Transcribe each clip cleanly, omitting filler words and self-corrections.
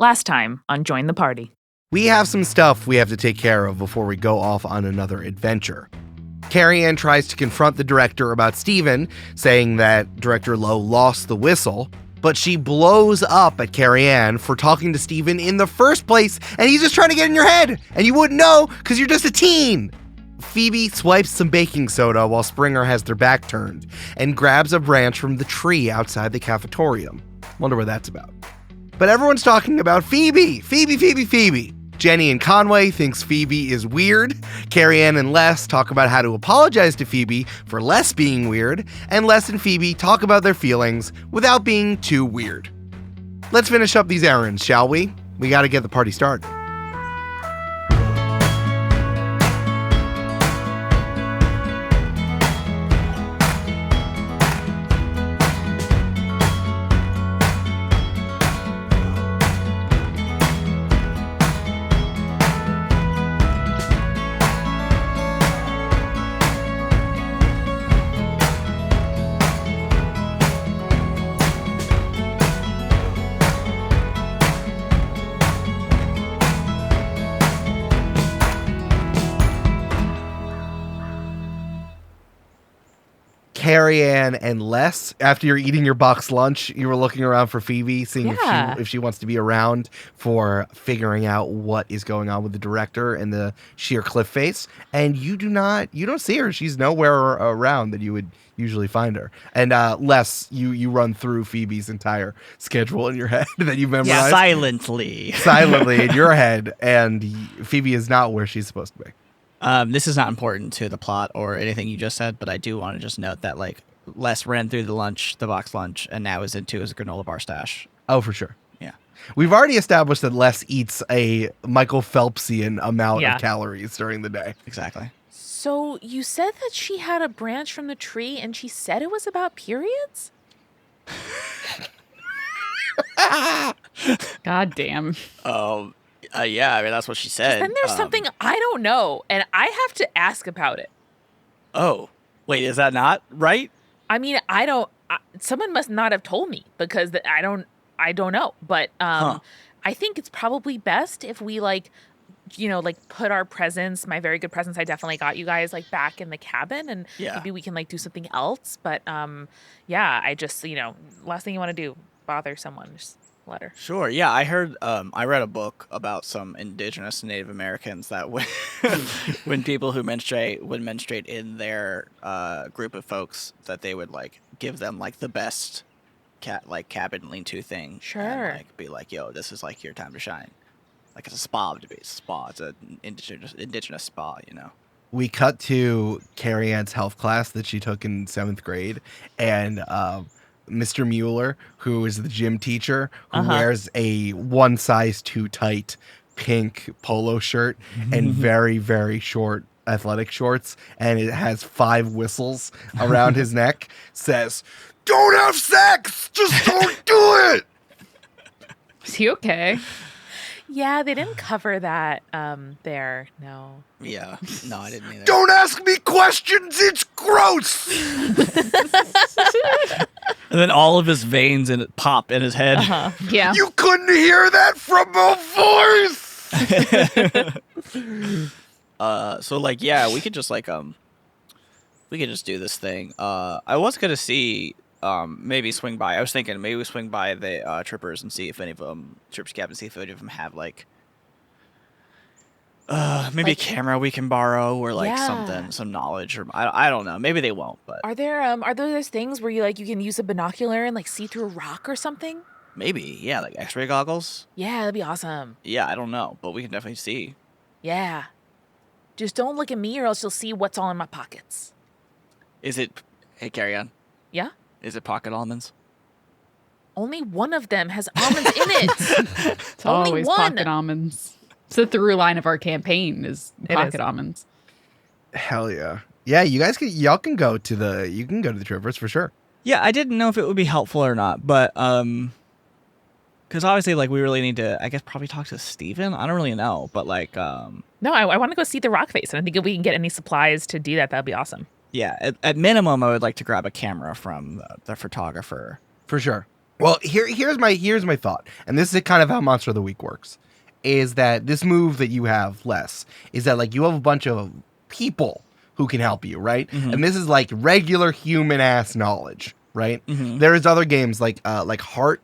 Last time on Join the Party. We have some stuff we have to take care of before we go off on another adventure. Carrie-Ann tries to confront the director about Steven, saying that Director Lowe lost the whistle, but she blows up at Carrie-Ann for talking to Steven in the first place, and he's just trying to get in your head, and you wouldn't know because you're just a teen. Phoebe swipes some baking soda while Springer has their back turned, and grabs a branch from the tree outside the cafetorium. Wonder what that's about. But everyone's talking about Phoebe. Phoebe. Jenny and Conway thinks Phoebe is weird. Carrie-Ann and Les talk about how to apologize to Phoebe for Les being weird, and Les and Phoebe talk about their feelings without being too weird. Let's finish up these errands, shall we? We gotta get the party started. Carrie-Ann and Les, after you're eating your box lunch, you were looking around for Phoebe, seeing if she wants to be around for figuring out what is going on with the director and the sheer cliff face. And you don't see her. She's nowhere around that you would usually find her. And Les, you run through Phoebe's entire schedule in your head that you've memorized. Yeah, silently in your head. And Phoebe is not where she's supposed to be. This is not important to the plot or anything you just said, but I do want to just note that Les ran through the box lunch, and now is into his granola bar stash. Oh, for sure. Yeah. We've already established that Les eats a Michael Phelpsian amount of calories during the day. Exactly. So you said that she had a branch from the tree, and she said it was about periods? God damn. Yeah, I mean, that's what she said. Then there's something I don't know, and I have to ask about it. Oh, wait, is that not right? I mean, someone must not have told me because I don't know. But I think it's probably best if we put our presents, my very good presents I definitely got you guys, back in the cabin, and maybe we can do something else. But I just, last thing you want to do, bother someone, just let her. Sure. Yeah, I heard. I read a book about some indigenous Native Americans that when people who would menstruate in their group of folks, that they would give them the best cabin lean-to thing. Sure. And be yo, this is your time to shine. It's a spa to be. It's a spa. It's an indigenous spa. We cut to Carrie-Ann's health class that she took in 7th grade, and Mr. Mueller, who is the gym teacher, who wears a one size too tight pink polo shirt and very, very short athletic shorts, and it has 5 whistles around his neck, says, "Don't have sex! Just don't do it!" Is he okay? Yeah, they didn't cover that there, no. Yeah, no, I didn't either. Don't ask me questions, it's gross! And then all of his veins pop in his head. Yeah. You couldn't hear that from a voice! So we could just we could just do this thing. I was gonna see maybe swing by. I was thinking maybe we swing by the trippers and see if any of them trippers cabin, see if any of them have maybe a camera we can borrow or something, some knowledge, or I don't know. Maybe they won't. But are there those things where you can use a binocular and see through a rock or something? Maybe, yeah, X-ray goggles. Yeah, that'd be awesome. Yeah, I don't know, but we can definitely see. Yeah, just don't look at me, or else you'll see what's all in my pockets. Is it? Hey, Carrie-Ann. Yeah. Is it pocket almonds? Only one of them has almonds in it. It's always pocket almonds. It's the through line of our campaign is pocket almonds. Hell yeah. Yeah, y'all can go to the Trippers for sure. Yeah, I didn't know if it would be helpful or not, but because obviously we really need to, I guess, probably talk to Steven. I don't really know, but No, I want to go see the rock face, and I think if we can get any supplies to do that'd be awesome. Yeah, at minimum, I would like to grab a camera from the photographer. For sure. Well, here's my thought, and this is kind of how Monster of the Week works, is that this move that you have, Les, is that like you have a bunch of people who can help you, right? Mm-hmm. And this is like regular human ass knowledge, right? Mm-hmm. There is other games like Heart,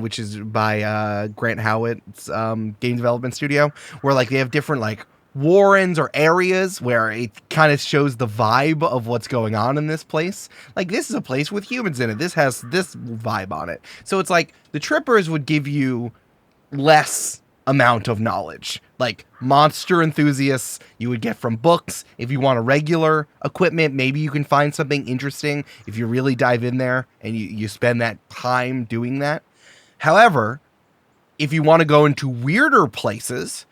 which is by Grant Howitt's game development studio, where like they have different like warrens or areas where it kind of shows the vibe of what's going on in this place. Like this is a place with humans in it. This has this vibe on it. So it's like the trippers would give you less amount of knowledge. Like monster enthusiasts you would get from books. If you want a regular equipment, maybe you can find something interesting if you really dive in there and you spend that time doing that. However, if you want to go into weirder places,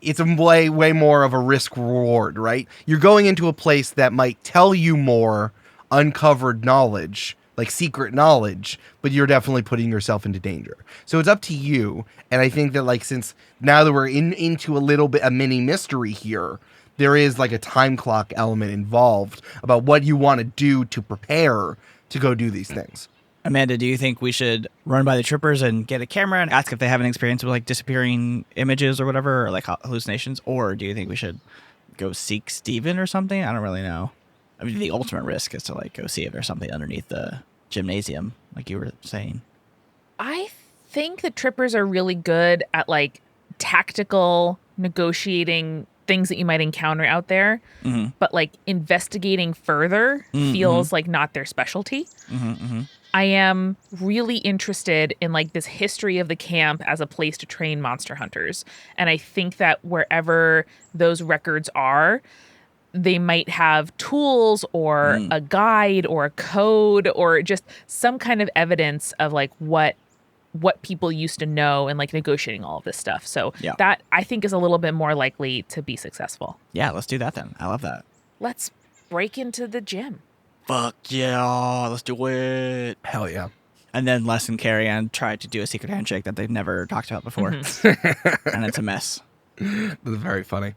it's a way more of a risk reward, right? You're going into a place that might tell you more uncovered knowledge, like secret knowledge, but you're definitely putting yourself into danger. So it's up to you. And I think that like, since now that we're into a little bit, a mini mystery here, there is like a time clock element involved about what you want to do to prepare to go do these things. Amanda, do you think we should run by the trippers and get a camera and ask if they have an experience with like disappearing images or whatever, or like hallucinations? Or do you think we should go seek Steven or something? I don't really know. I mean, the ultimate risk is to like go see if there's something underneath the gymnasium, like you were saying. I think the trippers are really good at like tactical negotiating things that you might encounter out there, but like investigating further feels like not their specialty. I am really interested in like this history of the camp as a place to train monster hunters. And I think that wherever those records are, they might have tools or a guide or a code or just some kind of evidence of like what people used to know and like negotiating all of this stuff. So that I think is a little bit more likely to be successful. Yeah, let's do that then. I love that. Let's break into the gym. Fuck yeah, let's do it. Hell yeah. And then Les and Carrie-Ann tried to do a secret handshake that they've never talked about before. And it's a mess. That's very funny.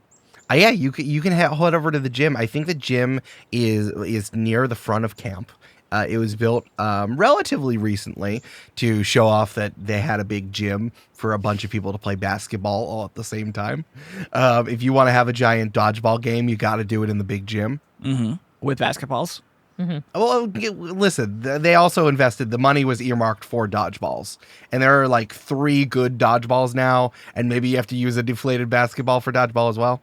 Yeah, you can head over to the gym. I think the gym is near the front of camp. It was built relatively recently to show off that they had a big gym for a bunch of people to play basketball all at the same time. If you want to have a giant dodgeball game, you got to do it in the big gym. With basketballs? Well, listen, they also invested, the money was earmarked for dodgeballs. And there are like 3 good dodgeballs now, and maybe you have to use a deflated basketball for dodgeball as well.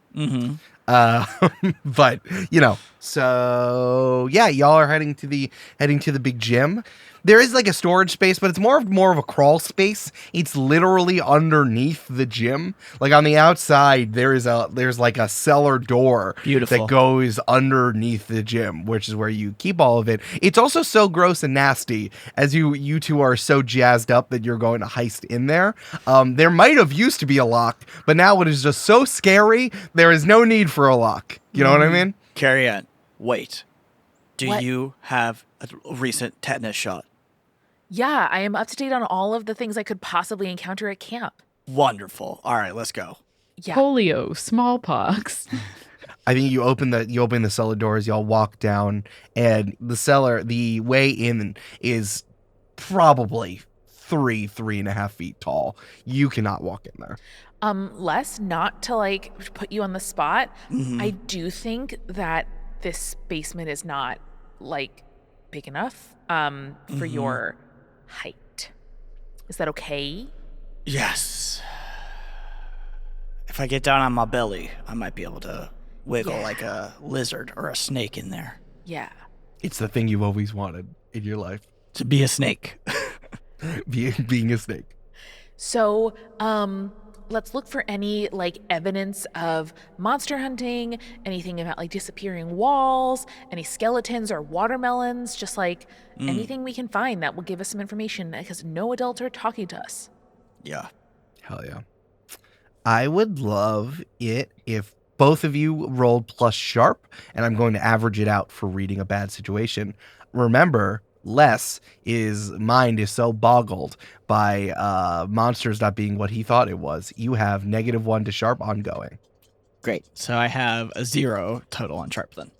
But, you know, so yeah, y'all are heading to the big gym. There is like a storage space, but it's more of a crawl space. It's literally underneath the gym. Like on the outside, there's like a cellar door that goes underneath the gym, which is where you keep all of it. It's also so gross and nasty, as you two are so jazzed up that you're going to heist in there. There might have used to be a lock, but now it is just so scary. There is no need for a lock. You know what I mean? Carrie-Ann, wait. Do you have a recent tetanus shot? Yeah, I am up to date on all of the things I could possibly encounter at camp. Wonderful. All right, let's go. Yeah. Polio, smallpox. I think you open the cellar doors, y'all walk down, and the way in is probably 3.5 feet tall. You cannot walk in there. Les, not to like put you on the spot, I do think that this basement is not like big enough for your height. Is that okay? Yes. If I get down on my belly, I might be able to wiggle like a lizard or a snake in there. Yeah. It's the thing you've always wanted in your life. To be a snake. Being a snake. So, let's look for any like evidence of monster hunting, anything about like disappearing walls, any skeletons or watermelons, just like anything we can find that will give us some information, because no adults are talking to us. Yeah. Hell yeah. I would love it if both of you rolled plus sharp, and I'm going to average it out for reading a bad situation. Remember, mind is so boggled by monsters not being what he thought it was. You have -1 to sharp ongoing. Great. So I have a 0 total on sharp then.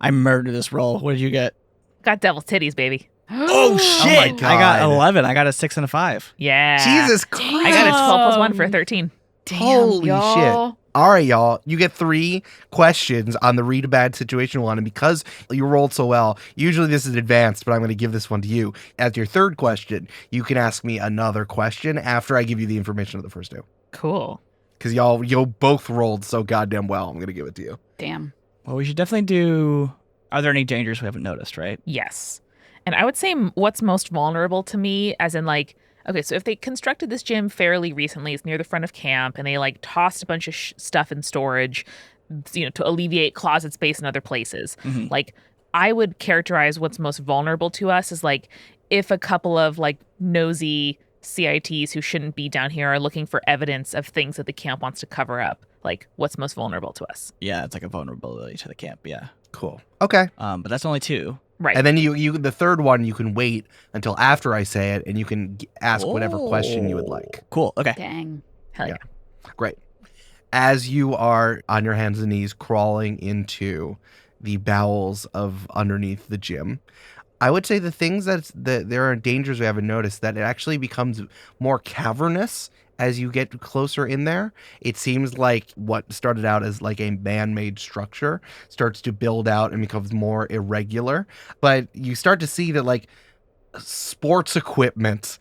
I murdered this roll. What did you get? Got devil titties, baby. Oh shit! Oh my God. I got 11. I got a 6 and a 5. Yeah. Jesus Christ. I got a 12 plus 1 for a 13. Damn, Holy y'all. shit. All right, y'all. You get 3 questions on the read a bad situation one. And because you rolled so well, usually this is advanced, but I'm going to give this one to you. As your third question, you can ask me another question after I give you the information of the first 2. Cool. Because y'all both rolled so goddamn well. I'm going to give it to you. Damn. Well, we should definitely do. Are there any dangers we haven't noticed? Right. Yes. And I would say what's most vulnerable to me, as in like, okay, so if they constructed this gym fairly recently, it's near the front of camp, and they like tossed a bunch of stuff in storage, to alleviate closet space in other places. Mm-hmm. Like, I would characterize what's most vulnerable to us as like if a couple of like nosy CITs who shouldn't be down here are looking for evidence of things that the camp wants to cover up. Like, what's most vulnerable to us? Yeah, it's like a vulnerability to the camp. Yeah. Cool. Okay. But that's only 2. Right. And then you the third one, you can wait until after I say it, and you can ask whatever question you would like. Cool. Okay. Dang. Hell yeah. Great. As you are on your hands and knees crawling into the bowels of underneath the gym, I would say the things that there are dangers we haven't noticed, that it actually becomes more cavernous as you get closer in there. It seems like what started out as like a man-made structure starts to build out and becomes more irregular. But you start to see that like sports equipment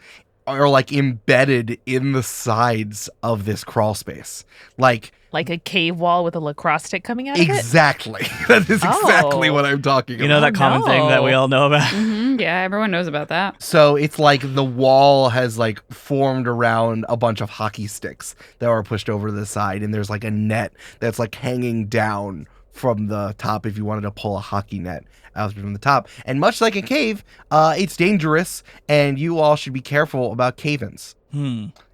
are like embedded in the sides of this crawl space. Like a cave wall with a lacrosse stick coming out of it? Exactly. That is exactly what I'm talking about. You know that common thing that we all know about? Mm-hmm. Yeah, everyone knows about that. So it's like the wall has like formed around a bunch of hockey sticks that are pushed over to the side, and there's like a net that's like hanging down from the top if you wanted to pull a hockey net out from the top. And much like a cave, it's dangerous, and you all should be careful about cave-ins.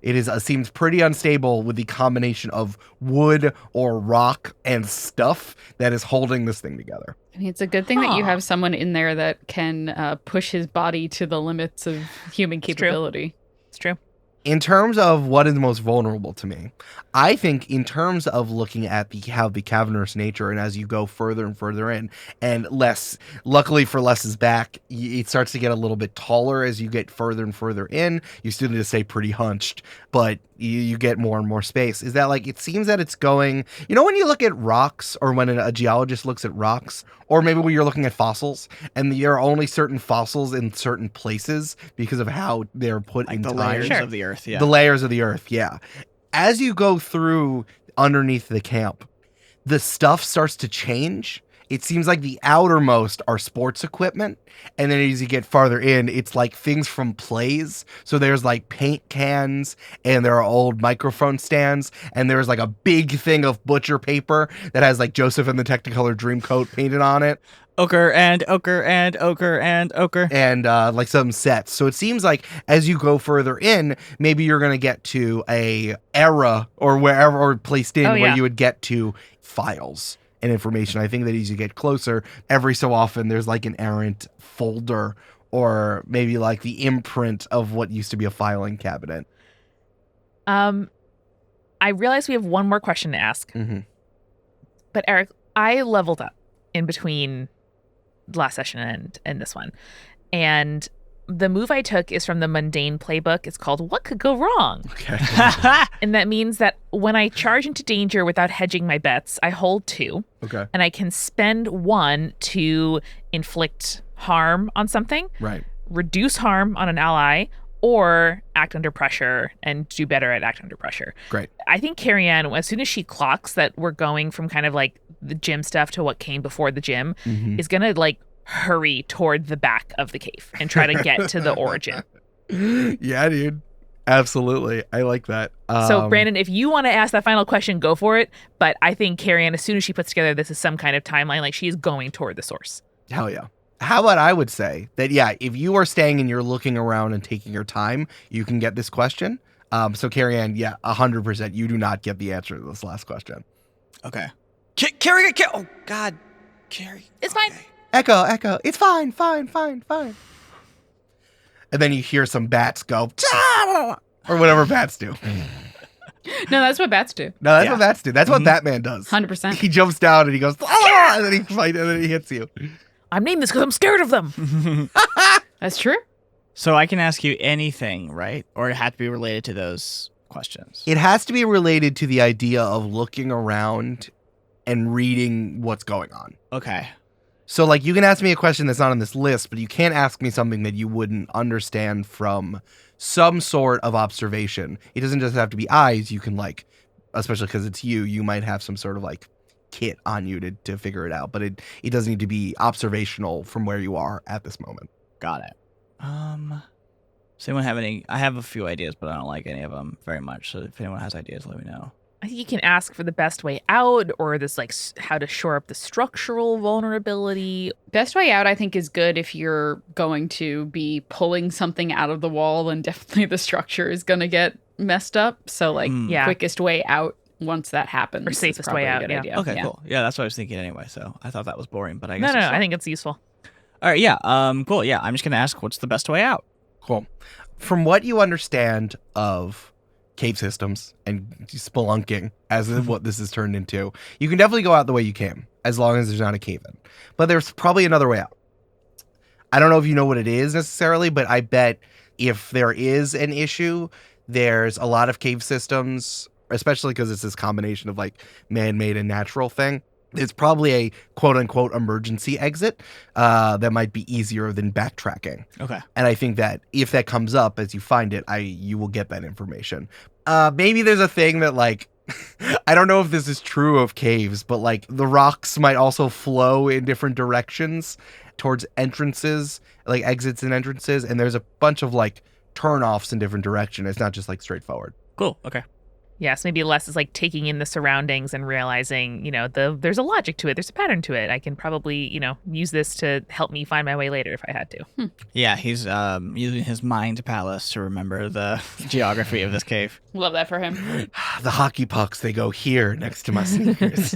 It seems pretty unstable with the combination of wood or rock and stuff that is holding this thing together. I mean, it's a good thing that you have someone in there that can push his body to the limits of human capability. It's true. In terms of what is most vulnerable to me, I think in terms of looking at how the cavernous nature, and as you go further and further in, and luckily for Les's back, it starts to get a little bit taller as you get further and further in. You still need to stay pretty hunched, but you get more and more space. Is that like, it seems that it's going, when you look at rocks, or when a geologist looks at rocks, or maybe when you're looking at fossils, and there are only certain fossils in certain places because of how they're put like in the time. layers of the earth. Yeah. The layers of the earth, yeah. As you go through underneath the camp, the stuff starts to change. It seems like the outermost are sports equipment, and then as you get farther in, it's like things from plays. So there's like paint cans, and there are old microphone stands, and there's like a big thing of butcher paper that has like Joseph and the Technicolor Dreamcoat painted on it. Ochre and ochre and ochre and ochre. And like some sets. So it seems like as you go further in, maybe you're going to get to a era or wherever, or placed in where you would get to files and information. I think that as you get closer, every so often there's like an errant folder, or maybe like the imprint of what used to be a filing cabinet. I realize we have one more question to ask. Mm-hmm. But Eric, I leveled up in between last session and this one. And the move I took is from the mundane playbook. It's called What Could Go Wrong? Okay. And that means that when I charge into danger without hedging my bets, I hold 2. Okay. And I can spend 1 to inflict harm on something. Right. Reduce harm on an ally, or act under pressure and do better at act under pressure. Great. I think Carrie-Ann, as soon as she clocks that we're going from kind of like the gym stuff to what came before the gym, is going to like hurry toward the back of the cave and try to get to the origin. Yeah, dude. Absolutely. I like that. So, Brandon, if you want to ask that final question, go for it. But I think Carrie-Ann, as soon as she puts together this is some kind of timeline, like she is going toward the source. Hell yeah. How about I would say that, yeah, if you are staying and you're looking around and taking your time, you can get this question. So Carrie-Ann, yeah, 100%, you do not get the answer to this last question. Okay. Carrie, oh, God. Carrie. It's fine. Echo. It's fine. And then you hear some bats go, or whatever bats do. No, that's what bats do. No, that's what bats do. That's what Batman does. 100%. He jumps down and he goes, and then he hits you. I'm naming this because I'm scared of them. That's true. So I can ask you anything, right? Or it had to be related to those questions? It has to be related to the idea of looking around and reading what's going on. Okay. So, like, you can ask me a question that's not on this list, but you can't ask me something that you wouldn't understand from some sort of observation. It doesn't just have to be eyes. You can, like, especially because it's you might have some sort of, like, kit on you to figure it out. But it doesn't need to be observational from where you are at this moment. Got it. Does anyone have any? I have a few ideas, but I don't like any of them very much. So if anyone has ideas, let me know. I think you can ask for the best way out, or this like how to shore up the structural vulnerability. Best way out, I think, is good if you're going to be pulling something out of the wall, and definitely the structure is going to get messed up. So, like, quickest way out once that happens, or safest way out. Yeah. Idea. Okay, cool. Yeah, that's what I was thinking anyway. So I thought that was boring, but I guess no. I think it's useful. All right, yeah. Cool. Yeah, I'm just gonna ask, what's the best way out? Cool. From what you understand of cave systems and spelunking, as is what this has turned into, you can definitely go out the way you came, as long as there's not a cave in. But there's probably another way out. I don't know if you know what it is necessarily, but I bet if there is an issue, there's a lot of cave systems, especially because it's this combination of like man-made and natural thing. It's probably a quote-unquote emergency exit that might be easier than backtracking. Okay. And I think that if that comes up as you find it, you will get that information. Maybe there's a thing that, like, I don't know if this is true of caves, but, like, the rocks might also flow in different directions towards entrances, like exits and entrances. And there's a bunch of, like, turn-offs in different directions. It's not just, like, straightforward. Cool. Okay. Yes, maybe less is like taking in the surroundings and realizing, there's a logic to it. There's a pattern to it. I can probably, use this to help me find my way later if I had to. Yeah, he's using his mind palace to remember the geography of this cave. Love that for him. The hockey pucks, they go here next to my sneakers.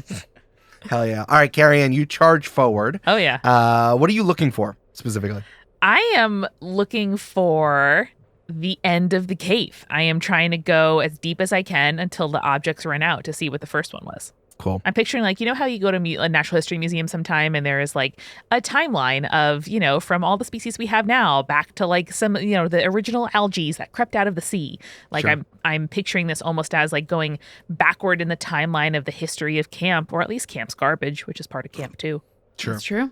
Hell yeah. All right, Carrie-Ann, you charge forward. Oh, yeah. What are you looking for specifically? I am looking for the end of the cave. I am trying to go as deep as I can until the objects run out to see what the first one was. Cool. I'm picturing, like, how you go to a natural history museum sometime and there is like a timeline of, from all the species we have now back to like some, the original algae that crept out of the sea. Like Sure. I'm picturing this almost as like going backward in the timeline of the history of camp, or at least camp's garbage, which is part of camp too. Sure. That's true.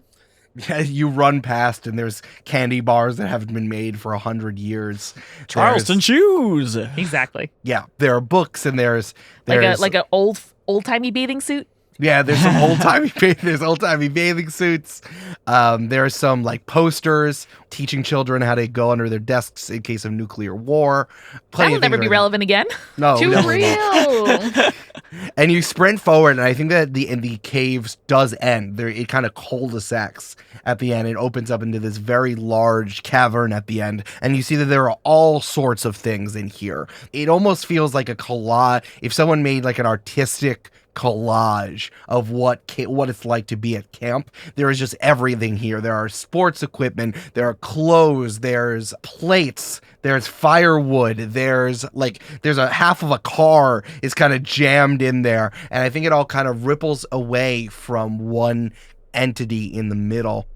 Yeah, you run past and there's candy bars that haven't been made for 100 years. Charleston shoes. Exactly. Yeah, there are books and there's like a old-timey bathing suit. Yeah, there's some old-timey bathing suits. There are some like posters teaching children how to go under their desks in case of nuclear war. That will never be relevant again. No, Too real. And you sprint forward, and I think that the caves does end. It kind of cul-de-sacs at the end. It opens up into this very large cavern at the end, and you see that there are all sorts of things in here. It almost feels like a collage. If someone made like an artistic collage of what it's like to be at camp, there is just everything here. There are sports equipment, there are clothes, there's plates, there's firewood, there's a half of a car is kind of jammed in there, and I think it all kind of ripples away from one entity in the middle,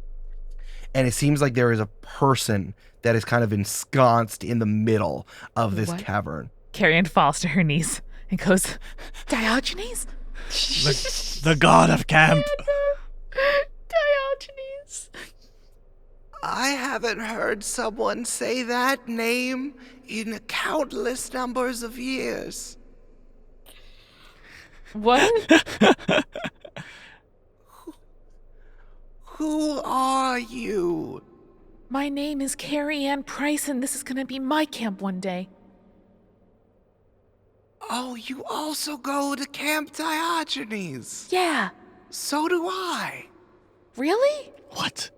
and it seems like there is a person that is kind of ensconced in the middle of this cavern. Carrie-Ann falls to her knees and goes, Diogenes? The god of camp. Diogenes. I haven't heard someone say that name in countless numbers of years. What? Who are you? My name is Carrie-Ann Price, and this is going to be my camp one day. Oh, you also go to Camp Diogenes. Yeah. So do I. Really? What?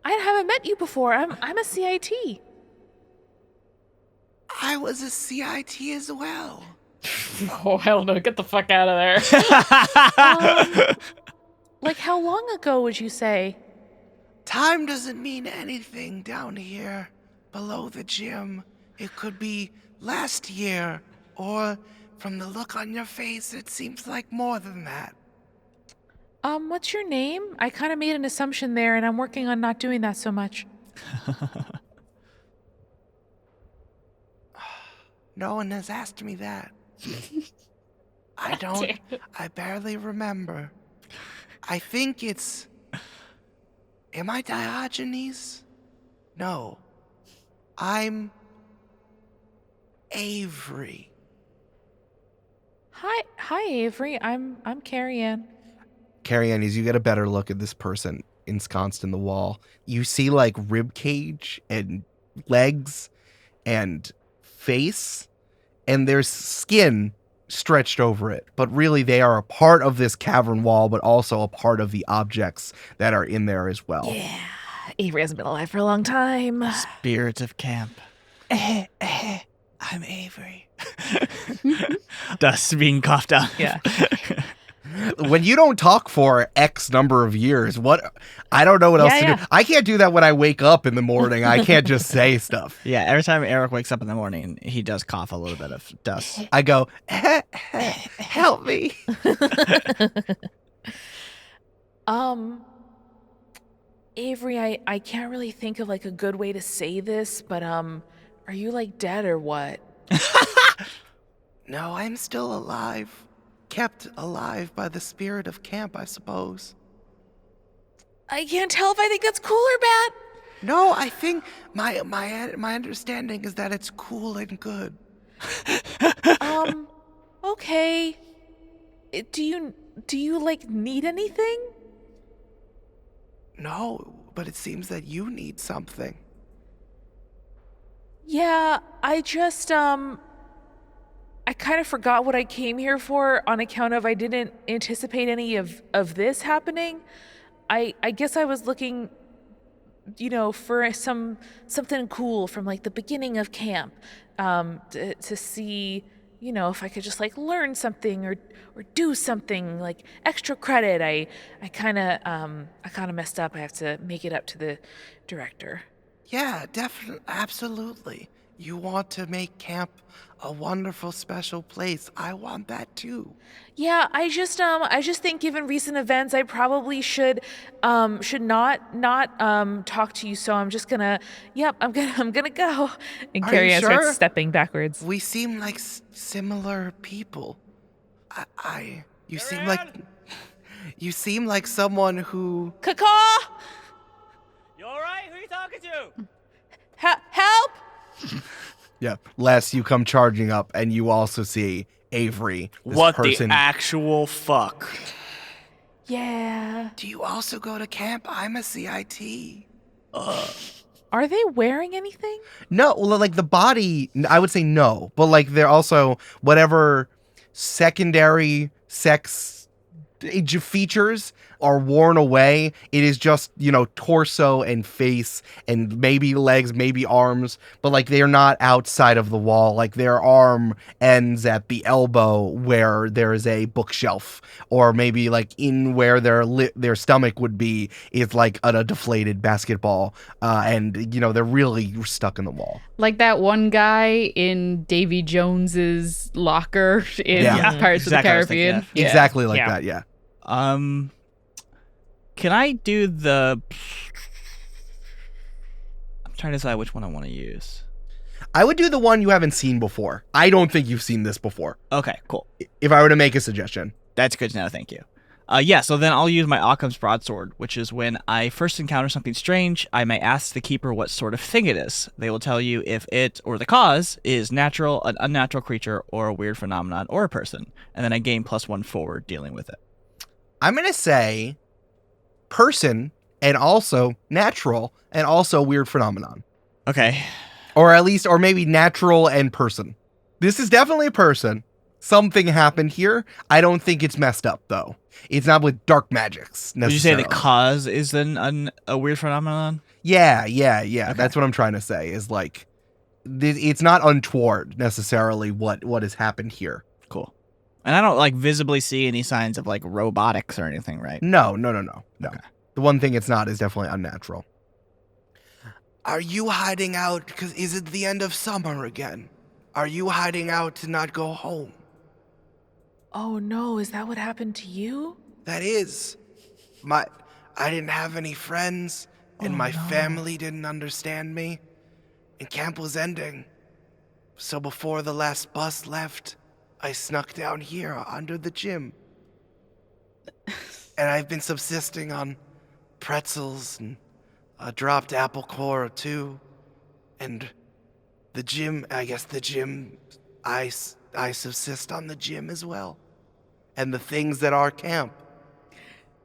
I haven't met you before. I'm a CIT. I was a CIT as well. Oh, hell no. Get the fuck out of there. Like, how long ago would you say? Time doesn't mean anything down here below the gym. It could be last year, or from the look on your face, it seems like more than that. What's your name? I kind of made an assumption there, and I'm working on not doing that so much. No one has asked me that. I barely remember. I think it's... Am I Diogenes? No. I'm... Avery. Hi, Avery. I'm Carrie-Ann. Carrie-Ann, as you get a better look at this person ensconced in the wall, you see like rib cage and legs and face, and there's skin stretched over it. But really, they are a part of this cavern wall, but also a part of the objects that are in there as well. Yeah, Avery hasn't been alive for a long time. Spirit of camp. I'm Avery. Dust being coughed out. Yeah. When you don't talk for X number of years, I don't know what else to do. I can't do that when I wake up in the morning. I can't just say stuff. Yeah, every time Eric wakes up in the morning, he does cough a little bit of dust. I go, help me. Avery, I can't really think of like a good way to say this, but are you like dead or what? No, I'm still alive. Kept alive by the spirit of camp, I suppose. I can't tell if I think that's cool or bad. No, I think my understanding is that it's cool and good. Okay. Do you like need anything? No, but it seems that you need something. Yeah, I just I kind of forgot what I came here for on account of I didn't anticipate any of this happening. I guess I was looking, for something cool from like the beginning of camp, to see, if I could just like learn something or do something like extra credit. I kind of messed up. I have to make it up to the director. Yeah, definitely, absolutely. You want to make camp a wonderful, special place. I want that too. Yeah, I just think given recent events, I probably should not talk to you. So I'm just gonna, I'm gonna go. And Carrie-Ann starts stepping backwards. We seem like similar people. You seem like someone who. Caw! You all right? Who are you talking to? Help! Yeah. Les, you come charging up, and you also see Avery. What the actual fuck? Yeah. Do you also go to camp? I'm a CIT. Are they wearing anything? No, well, like the body, I would say no, but like they're also whatever secondary sex features are worn away. It is just, torso and face and maybe legs, maybe arms, but like they're not outside of the wall. Like their arm ends at the elbow where there is a bookshelf, or maybe like in where their stomach would be is like a deflated basketball. And they're really stuck in the wall. Like that one guy in Davy Jones's locker in Pirates of the Caribbean. Exactly like that. Yeah. Can I do the... I'm trying to decide which one I want to use. I would do the one you haven't seen before. I don't think you've seen this before. Okay, cool. If I were to make a suggestion. That's good to know, thank you. So then I'll use my Occam's broadsword, which is when I first encounter something strange, I may ask the keeper what sort of thing it is. They will tell you if it or the cause is natural, an unnatural creature, or a weird phenomenon, or a person. And then I gain +1 forward dealing with it. I'm going to say person and also natural and also weird phenomenon. Okay. Or maybe natural and person. This is definitely a person. Something happened here. I don't think it's messed up, though. It's not with dark magics, necessarily. Did you say the cause is a weird phenomenon? Yeah. Okay. That's what I'm trying to say, is like, it's not untoward, necessarily, what has happened here. Cool. And I don't, visibly see any signs of, robotics or anything, right? No. Okay. The one thing it's not is definitely unnatural. Are you hiding out because is it the end of summer again? Are you hiding out to not go home? Oh no, is that what happened to you? That is. I didn't have any friends, and my family didn't understand me, and camp was ending. So before the last bus left, I snuck down here under the gym. And I've been subsisting on pretzels and a dropped apple core or two. And the gym, I subsist on the gym as well. And the things that are camp.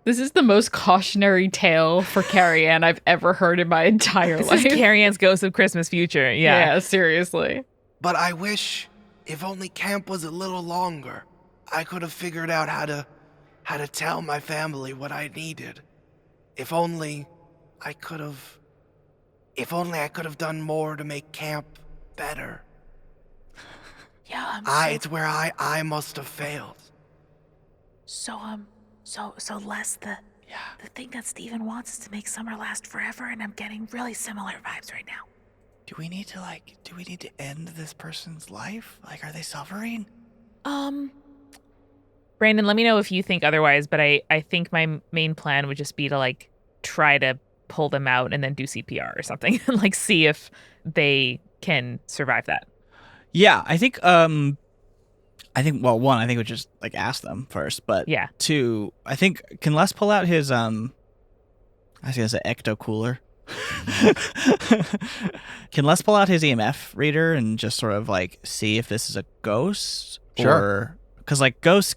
This is the most cautionary tale for Carrie-Ann I've ever heard in my entire life. This is Carrie-Ann's Ghost of Christmas Future. Yeah, seriously. But I wish if only camp was a little longer, I could have figured out how to tell my family what I needed. If only I could have done more to make camp better. Yeah, it's where I must have failed. So Les, the thing that Steven wants is to make summer last forever, and I'm getting really similar vibes right now. Do we need to end this person's life? Like, are they suffering? Brandon, let me know if you think otherwise, but I think my main plan would just be to like try to pull them out and then do CPR or something and like see if they can survive that. Yeah, I think well, one, I think we just like ask them first, but yeah. Two, I think can Les pull out his I was gonna say ecto cooler. Can Les pull out his EMF reader and just sort of like see if this is a ghost? Sure. Because like ghosts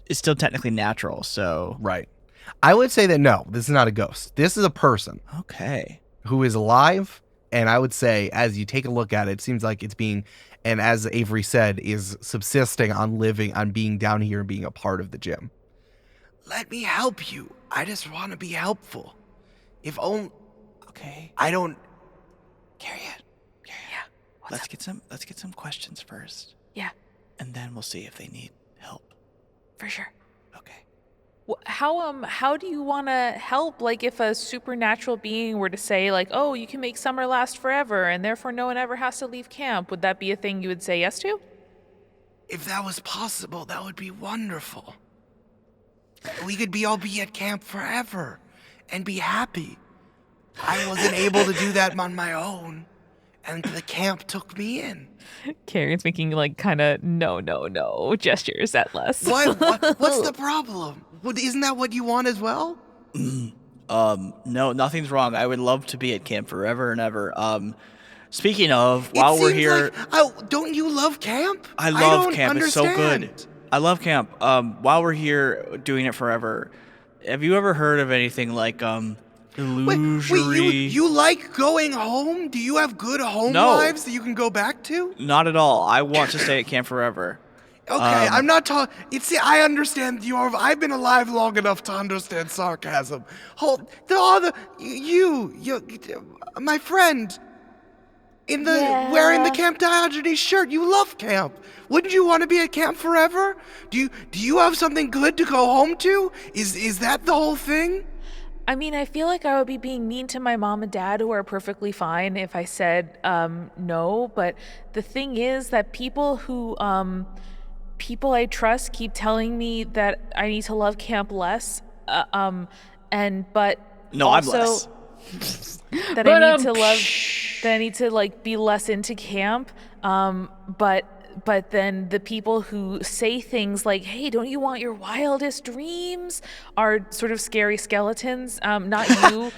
is still technically natural, so Right. I would say that no, this is not a ghost. This is a person. Okay. Who is alive, and I would say as you take a look at it, it seems like it's being, and as Avery said, is subsisting on being down here and being a part of the gym. Let me help you. I just want to be helpful. If only. Okay. I don't. Carrie-Ann. Yeah. Let's get some questions first. Yeah. And then we'll see if they need help. For sure. Okay. How do you want to help? Like, if a supernatural being were to say, like, oh, you can make summer last forever, and therefore no one ever has to leave camp, would that be a thing you would say yes to? If that was possible, that would be wonderful. We could all be at camp forever and be happy. I wasn't able to do that on my own, and the camp took me in. Carrie's making like kind of no gestures at Les. What's the problem? Isn't that what you want as well? No, nothing's wrong. I would love to be at camp forever and ever. Speaking of, while we're here, don't you love camp? I love camp. Understand. It's so good. I love camp. While we're here doing it forever, have you ever heard of anything like illusory? Wait, you like going home? Do you have good home lives that you can go back to? Not at all. I want to stay at camp forever. Okay, I'm not talking. See, I understand I've been alive long enough to understand sarcasm. My friend, wearing the Camp Diogenes shirt. You love camp. Wouldn't you want to be at camp forever? Do you have something good to go home to? Is that the whole thing? I mean, I feel like I would be being mean to my mom and dad, who are perfectly fine if I said no. But the thing is that people I trust keep telling me that I need to love camp less. But no, also I'm less. that I need to like be less into camp. But then the people who say things like, hey, don't you want your wildest dreams, are sort of scary skeletons. Not you.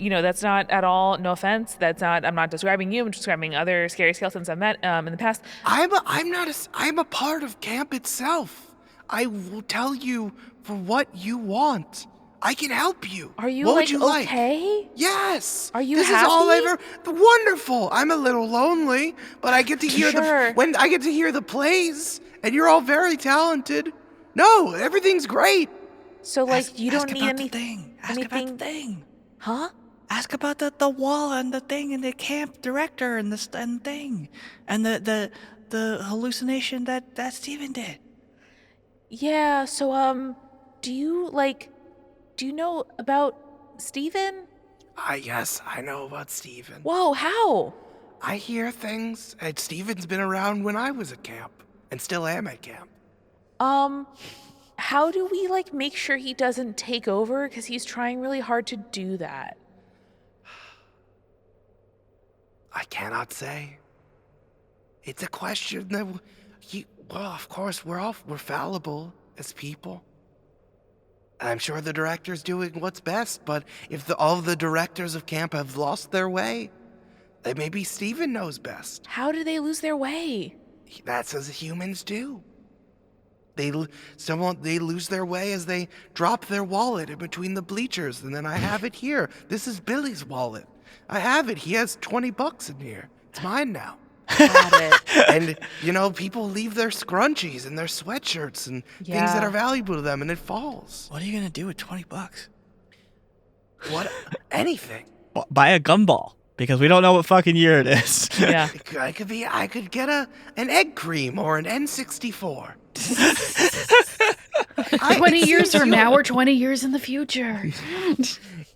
That's not at all, no offense. I'm not describing you. I'm describing other scary skeletons I've met in the past. I'm a part of camp itself. I will tell you for what you want. I can help you. Are you what would you okay? Like? Yes. Are you This happy? is all wonderful. I'm a little lonely, but I get to hear when I get to hear the plays, and you're all very talented. No, everything's great. So you don't need anything. Ask about the thing. Huh? Ask about the wall and the thing and the camp director and the thing and the hallucination that Steven did. Yeah. So do you know about Steven? Yes, I know about Steven. Whoa, how? I hear things, and Steven's been around when I was at camp, and still am at camp. How do we make sure he doesn't take over? Because he's trying really hard to do that. I cannot say. It's a question that, well, of course, we're fallible as people. I'm sure the director's doing what's best, but if all the directors of camp have lost their way, then maybe Steven knows best. How do they lose their way? That's as humans do. They lose their way as they drop their wallet in between the bleachers, and then I have it here. This is Billy's wallet. I have it. He has $20 in here. It's mine now. Got it. And, people leave their scrunchies and their sweatshirts and things that are valuable to them, and it falls. What are you going to do with $20? What? Anything. Buy a gumball, because we don't know what fucking year it is. Yeah. I could get an egg cream or an N64. 20 years from now or 20 years in the future.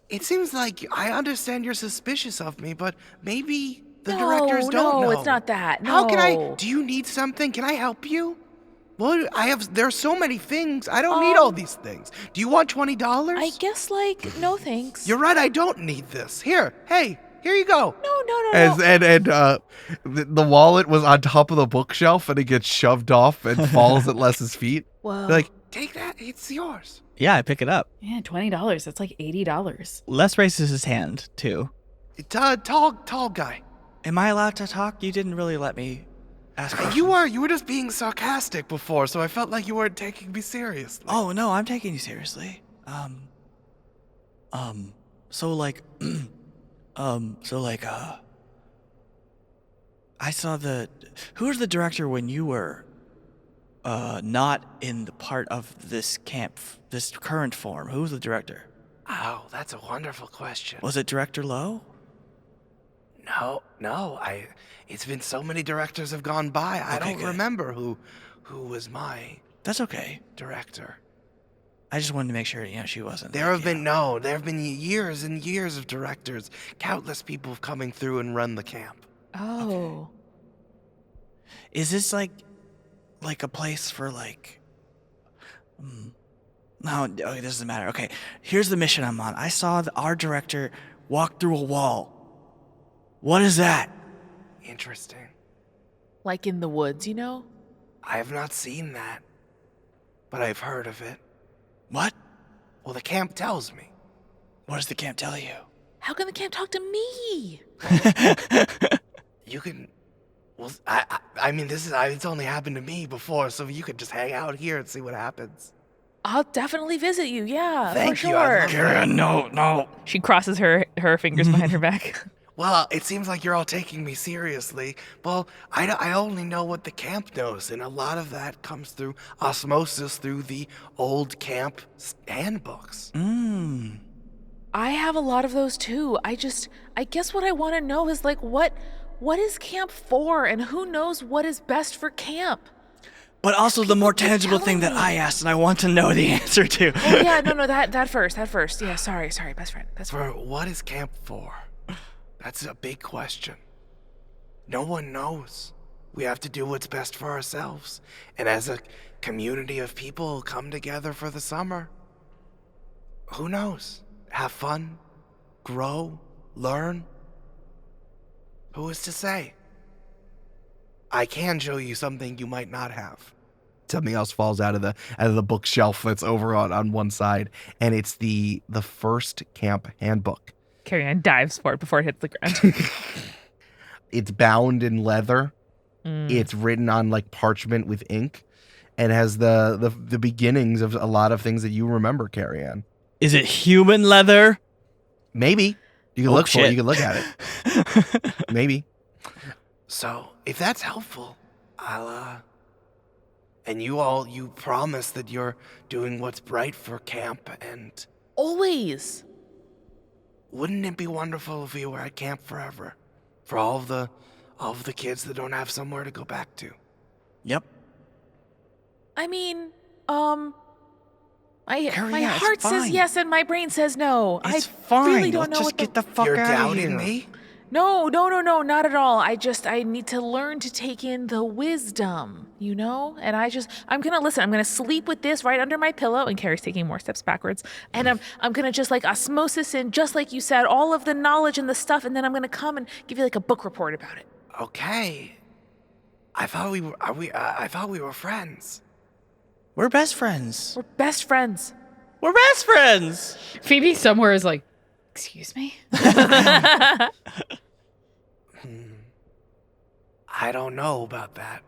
It seems like I understand you're suspicious of me, but maybe the directors don't know. No, it's not that. No. How can I? Do you need something? Can I help you? Well, there are so many things. I don't need all these things. Do you want $20? I guess, no thanks. You're right, I don't need this. Here you go. No. And the wallet was on top of the bookshelf, and it gets shoved off and falls at Les's feet. Whoa. They're like, take that, it's yours. Yeah, I pick it up. Yeah, $20. That's like $80. Les raises his hand, too. Tall guy. Am I allowed to talk? You didn't really let me ask questions. You were just being sarcastic before, so I felt like you weren't taking me seriously. Oh, no, I'm taking you seriously. I saw who was the director when you were, not in the part of this camp, this current form? Who was the director? Oh, that's a wonderful question. Was it Director Lowe? No, it's been so many directors have gone by, I don't remember who was my That's okay. director. I just wanted to make sure, she wasn't. There have been years and years of directors, countless people coming through and run the camp. Oh. Okay. Is this like a place for No, it doesn't matter. Okay, here's the mission I'm on. I saw our director walk through a wall. What is that? Interesting. Like in the woods, I have not seen that, but I've heard of it. What? Well, the camp tells me. What does the camp tell you? How can the camp talk to me? You can... Well, I mean, it's only happened to me before, so you could just hang out here and see what happens. I'll definitely visit you, yeah, Thank for you. sure. Carrie-Ann, no. She crosses her fingers behind her back. Well, it seems like you're all taking me seriously. Well, I only know what the camp knows, and a lot of that comes through osmosis through the old camp handbooks. I have a lot of those too. I guess what I want to know is what is camp for, and who knows what is best for camp? But also the more tangible thing that I asked, and I want to know the answer to. Oh yeah, no, that first. Yeah, sorry, best friend. For what is camp for? That's a big question. No one knows. We have to do what's best for ourselves. And as a community of people come together for the summer, who knows? Have fun, grow, learn. Who is to say? I can show you something you might not have. Something else falls out of the bookshelf that's over on one side, and it's the first camp handbook. Carrie-Ann dives for it before it hits the ground. It's bound in leather. It's written on parchment with ink, and has the beginnings of a lot of things that you remember, Carrie-Ann. Is it human leather? Maybe. You can look for it. You can look at it. Maybe. So, if that's helpful, I'll, and you promise that you're doing what's right for camp, and... Always. Wouldn't it be wonderful if we were at camp forever? For all of the kids that don't have somewhere to go back to. Yep. I mean, Carrie-Ann, my heart says yes and my brain says no. It's I fine. really don't know Let's just get the fuck You're out of doubting here. me? No, not at all. I need to learn to take in the wisdom, And I'm going to listen. I'm going to sleep with this right under my pillow. And Carrie's taking more steps backwards. And I'm going to just osmosis in, just like you said, all of the knowledge and the stuff. And then I'm going to come and give you a book report about it. Okay. I thought we were. I thought we were friends. We're best friends. We're best friends. We're best friends. Phoebe somewhere is like, excuse me? I don't know about that.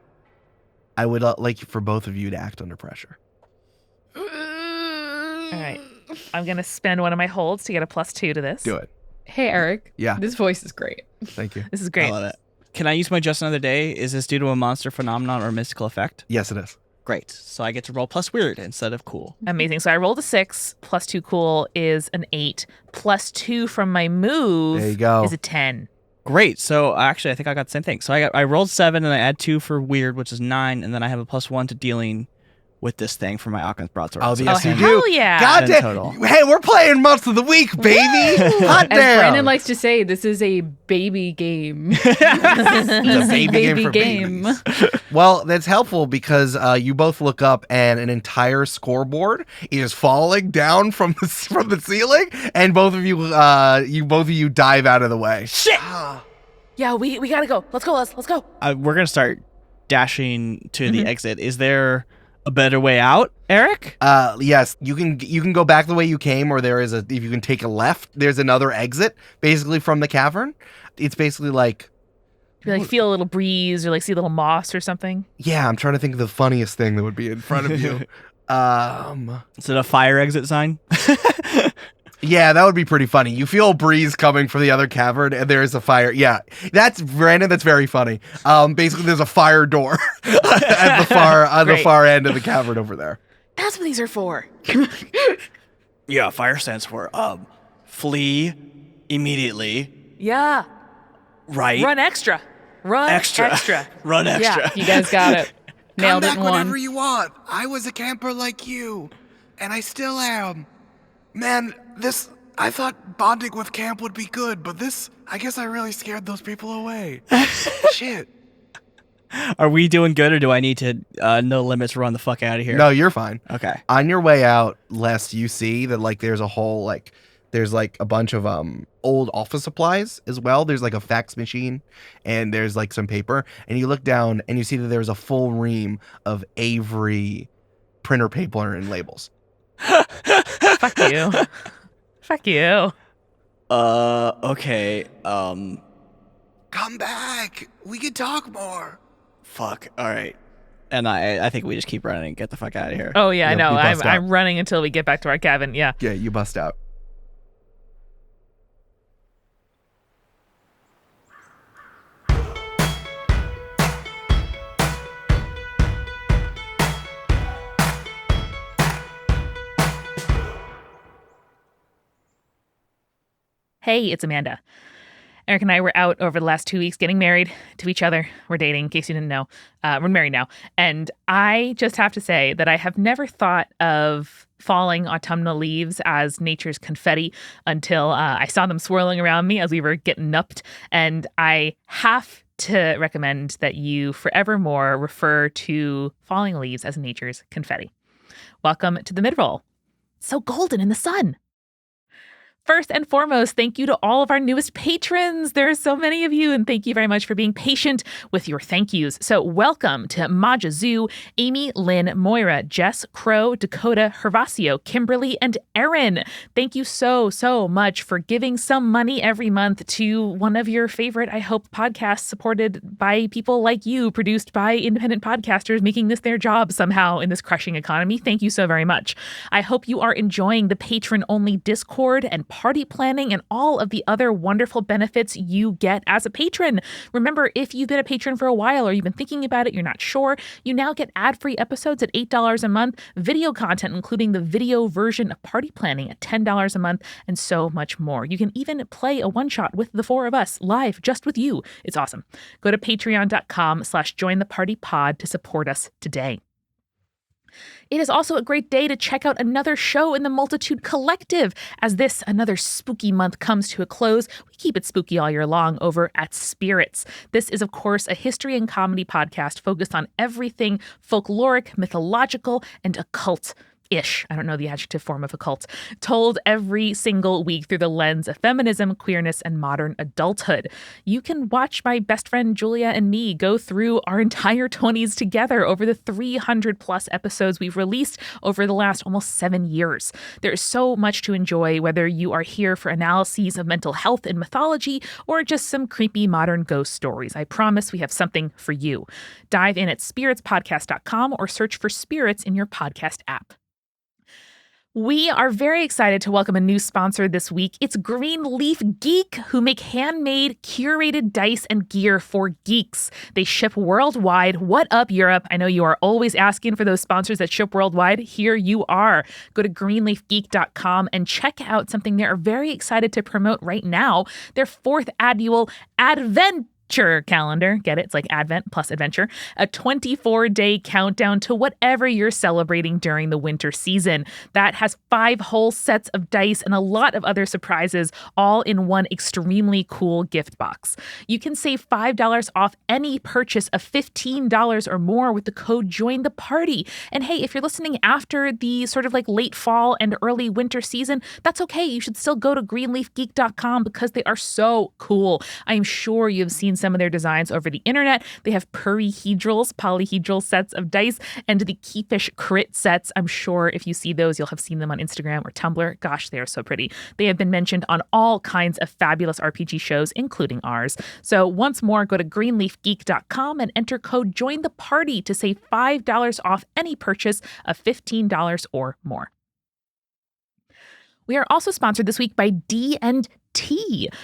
I would like for both of you to act under pressure. All right. I'm going to spend one of my holds to get a +2 to this. Do it. Hey, Eric. Yeah. This voice is great. Thank you. This is great. I love it. Can I use my just another day? Is this due to a monster phenomenon or mystical effect? Yes, it is. Great. So I get to roll plus weird instead of cool. Amazing. So I rolled a 6. +2 cool is an 8. +2 from my move There you go. is a 10. Great. So actually, I think I got the same thing. So I rolled 7 and I add 2 for weird, which is 9, and then I have a +1 to dealing with this thing for my Alchemist broadsword. Oh, So yes, you that's do. Hell yeah. God In damn. total. Hey, we're playing months of the week, baby. Hot As damn. Brandon likes to say, this is a baby game. It's a Easy baby for game. babies. Well, that's helpful because you both look up and an entire scoreboard is falling down from the ceiling, and both of you dive out of the way. Shit! Yeah, we got to go. Let's go. Let's go. We're going to start dashing to the exit. Is there a better way out, Eric? Yes, you can go back the way you came, or if you can take a left, there's another exit basically from the cavern. It's basically like You like feel a little breeze or like see a little moss or something. yeah, I'm trying to think of the funniest thing that would be in front of you. Is it a fire exit sign? Yeah, that would be pretty funny. You feel a breeze coming from the other cavern, and there is a fire. Yeah, that's Brandon. That's very funny. Basically, there's a fire door at the far end of the cavern over there. That's what these are for. Yeah, fire stands for flee immediately. Yeah. Right. Run extra. Run extra. Run extra. You guys got it. Nailed it in one. you want. I was a camper like you, and I still am. Man, I thought bonding with camp would be good, but I guess I really scared those people away. Shit. Are we doing good, or do I need to no limits run the fuck out of here? No, you're fine. Okay. On your way out, Les, you see that there's a whole there's a bunch of old office supplies as well. There's a fax machine, and there's some paper, and you look down and you see that there's a full ream of Avery printer paper and labels. Fuck you. Fuck you. Okay. Come back. We can talk more. Fuck. All right. And I think we just keep running and get the fuck out of here. Oh yeah, I Yep, know. you bust out. I'm running until we get back to our cabin. Yeah. Yeah, you bust out. Hey, it's Amanda. Eric and I were out over the last 2 weeks getting married to each other. We're dating, in case you didn't know. We're married now. And I just have to say that I have never thought of falling autumnal leaves as nature's confetti until I saw them swirling around me as we were getting upped. And I have to recommend that you forevermore refer to falling leaves as nature's confetti. Welcome to the mid-roll. So golden in the sun. First and foremost, thank you to all of our newest patrons. There are so many of you, and thank you very much for being patient with your thank yous. So welcome to Maja Zoo, Amy, Lynn, Moira, Jess, Crow, Dakota, Hervasio, Kimberly, and Erin. Thank you so, so much for giving some money every month to one of your favorite, I hope, podcasts supported by people like you, produced by independent podcasters, making this their job somehow in this crushing economy. Thank you so very much. I hope you are enjoying the patron-only Discord and party planning and all of the other wonderful benefits you get as a patron. Remember, if you've been a patron for a while or you've been thinking about it, you're not sure, you now get ad-free episodes at $8 a month, video content, including the video version of party planning at $10 a month, and so much more. You can even play a one-shot with the four of us live, just with you. It's awesome. Go to patreon.com/jointhepartypod to support us today. It is also a great day to check out another show in the Multitude Collective. As this, another spooky month, comes to a close, we keep it spooky all year long over at Spirits. This is, of course, a history and comedy podcast focused on everything folkloric, mythological, and occult. ish, I don't know the adjective form of occult, told every single week through the lens of feminism, queerness, and modern adulthood. You can watch my best friend Julia and me go through our entire 20s together over the 300 plus episodes we've released over the last almost 7 years. There is so much to enjoy, whether you are here for analyses of mental health and mythology or just some creepy modern ghost stories. I promise we have something for you. Dive in at spiritspodcast.com or search for Spirits in your podcast app. We are very excited to welcome a new sponsor this week. It's Green Leaf Geek, who make handmade, curated dice and gear for geeks. They ship worldwide. What up, Europe? I know you are always asking for those sponsors that ship worldwide. Here you are. Go to greenleafgeek.com and check out something they are very excited to promote right now, their 4th annual Adventure calendar. Get it? It's like Advent plus adventure. A 24-day countdown to whatever you're celebrating during the winter season. That has 5 whole sets of dice and a lot of other surprises, all in one extremely cool gift box. You can save $5 off any purchase of $15 or more with the code JOINTHEPARTY. And hey, if you're listening after the sort of like late fall and early winter season, that's okay. You should still go to greenleafgeek.com because they are so cool. I am sure you have seen some of their designs over the internet. They have polyhedral sets of dice and the Keyfish crit sets. I'm sure if you see those, you'll have seen them on Instagram or Tumblr. Gosh, they are so pretty. They have been mentioned on all kinds of fabulous RPG shows, including ours. So once more, go to greenleafgeek.com and enter code JOINTHEPARTY to save $5 off any purchase of $15 or more. We are also sponsored this week by D&T,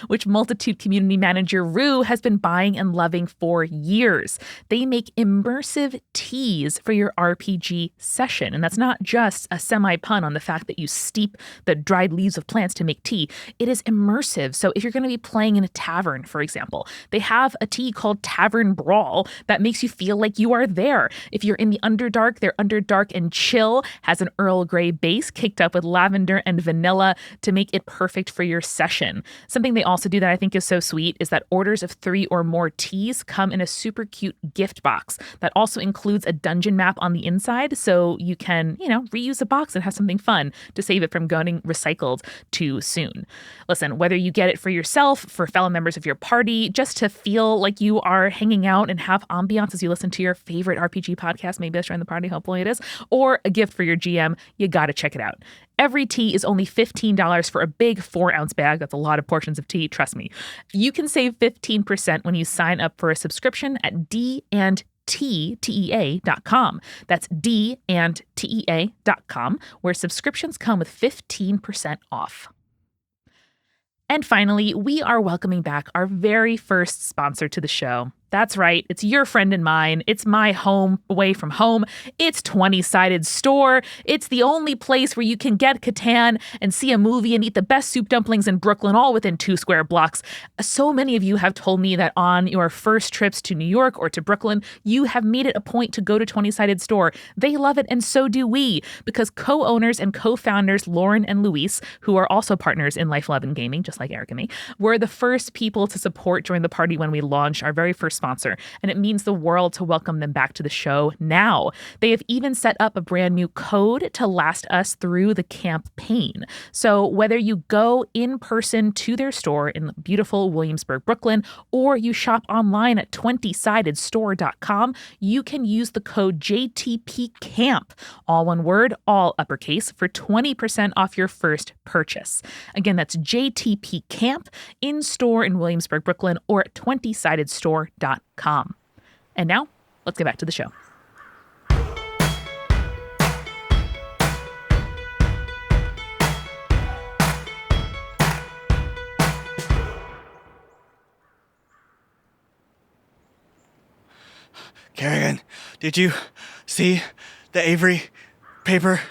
which Multitude community manager Rue has been buying and loving for years. They make immersive teas for your RPG session. And that's not just a semi-pun on the fact that you steep the dried leaves of plants to make tea. It is immersive. So if you're going to be playing in a tavern, for example, they have a tea called Tavern Brawl that makes you feel like you are there. If you're in the Underdark, their Underdark and Chill has an Earl Grey base kicked up with lavender and vanilla to make it perfect for your session. Something they also do that I think is so sweet is that orders of 3 or more teas come in a super cute gift box that also includes a dungeon map on the inside, so you can, reuse the box and have something fun to save it from going recycled too soon. Listen, whether you get it for yourself, for fellow members of your party, just to feel like you are hanging out and have ambiance as you listen to your favorite RPG podcast, maybe that's Join the Party, hopefully it is, or a gift for your GM, you gotta check it out. Every tea is only $15 for a big 4-ounce bag. That's a lot of portions of tea, trust me. You can save 15% when you sign up for a subscription at D&TEA.com. That's D&TEA.com, where subscriptions come with 15% off. And finally, we are welcoming back our very first sponsor to the show. That's right. It's your friend and mine. It's my home away from home. It's 20-Sided Store. It's the only place where you can get Catan and see a movie and eat the best soup dumplings in Brooklyn, all within 2 square blocks. So many of you have told me that on your first trips to New York or to Brooklyn, you have made it a point to go to 20-Sided Store. They love it, and so do we, because co-owners and co-founders Lauren and Luis, who are also partners in Life, Love, and Gaming, just like Eric and me, were the first people to support Join the Party when we launched our very first sponsor, and it means the world to welcome them back to the show now. They have even set up a brand new code to last us through the campaign. So whether you go in person to their store in beautiful Williamsburg, Brooklyn, or you shop online at 20sidedstore.com, you can use the code JTPCAMP, all one word, all uppercase, for 20% off your first purchase. Again, that's JTPCAMP in store in Williamsburg, Brooklyn, or at 20sidedstore.com. And now, let's get back to the show. Carrie-Ann, did you see the Avery paper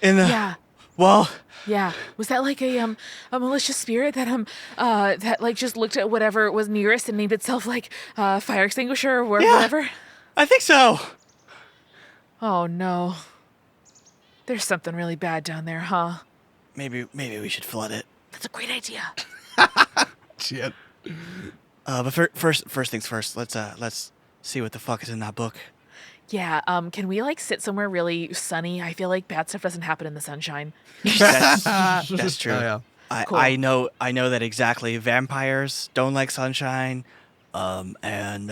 in the wall? Yeah. Was that like a malicious spirit that like just looked at whatever was nearest and named itself like fire extinguisher or whatever? I think so. Oh no. There's something really bad down there, huh? Maybe we should flood it. That's a great idea. Shit. But first things first. Let's see what the fuck is in that book. Yeah, can we like sit somewhere really sunny? I feel like bad stuff doesn't happen in the sunshine. That's true. Oh, yeah. Cool. I know that exactly. Vampires don't like sunshine, and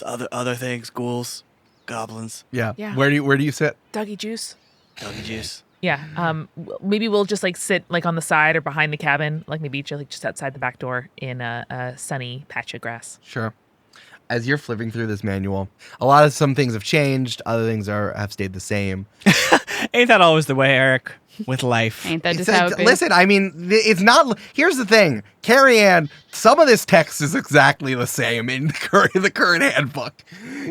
other things, ghouls, goblins, Yeah. Yeah. Where do you sit? Doggy juice. doggy juice. Yeah. Maybe we'll just like sit like on the side or behind the cabin, like maybe just outside the back door in a sunny patch of grass. Sure. As you're flipping through this manual, some things have changed, other things have stayed the same. Ain't that always the way, Eric? With life. Ain't that just how it goes? Listen, I mean, it's not. Here's the thing, Carrie-Ann. Some of this text is exactly the same in the current handbook,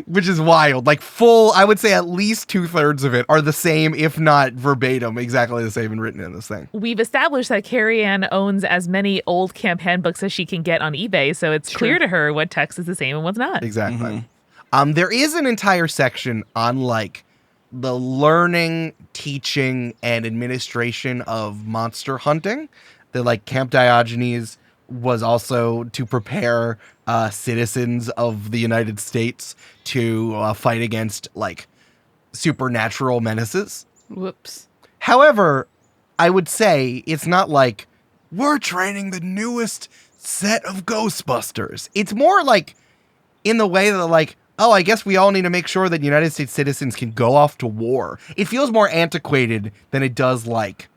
which is wild. Like I would say at least 2/3 of it are the same, if not verbatim, exactly the same and written in this thing. We've established that Carrie-Ann owns as many old camp handbooks as she can get on eBay, so it's clear to her what text is the same and what's not. Exactly. There is an entire section on like the learning, teaching, and administration of monster hunting. That like Camp Diogenes was also to prepare citizens of the United States to fight against like supernatural menaces. Whoops. However, I would say it's not like we're training the newest set of Ghostbusters. It's more like in the way that like, oh, I guess we all need to make sure that United States citizens can go off to war. It feels more antiquated than it does like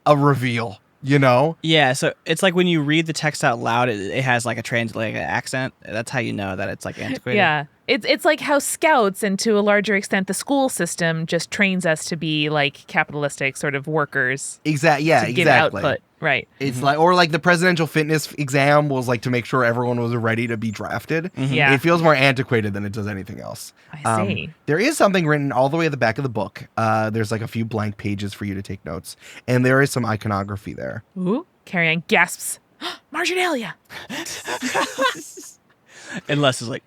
a reveal, you know? Yeah, so it's like when you read the text out loud, it has like a translated accent. That's how you know that it's like antiquated. Yeah. It's like how scouts and to a larger extent the school system just trains us to be like capitalistic sort of workers. Exactly. Yeah, to give exactly. output. Right. It's like, or like the presidential fitness exam was like to make sure everyone was ready to be drafted. Yeah. It feels more antiquated than it does anything else. I see. There is something written all the way at the back of the book. There's like a few blank pages for you to take notes. And there is some iconography there. Ooh. Carrie-Ann gasps. Marginalia. Unless it's like,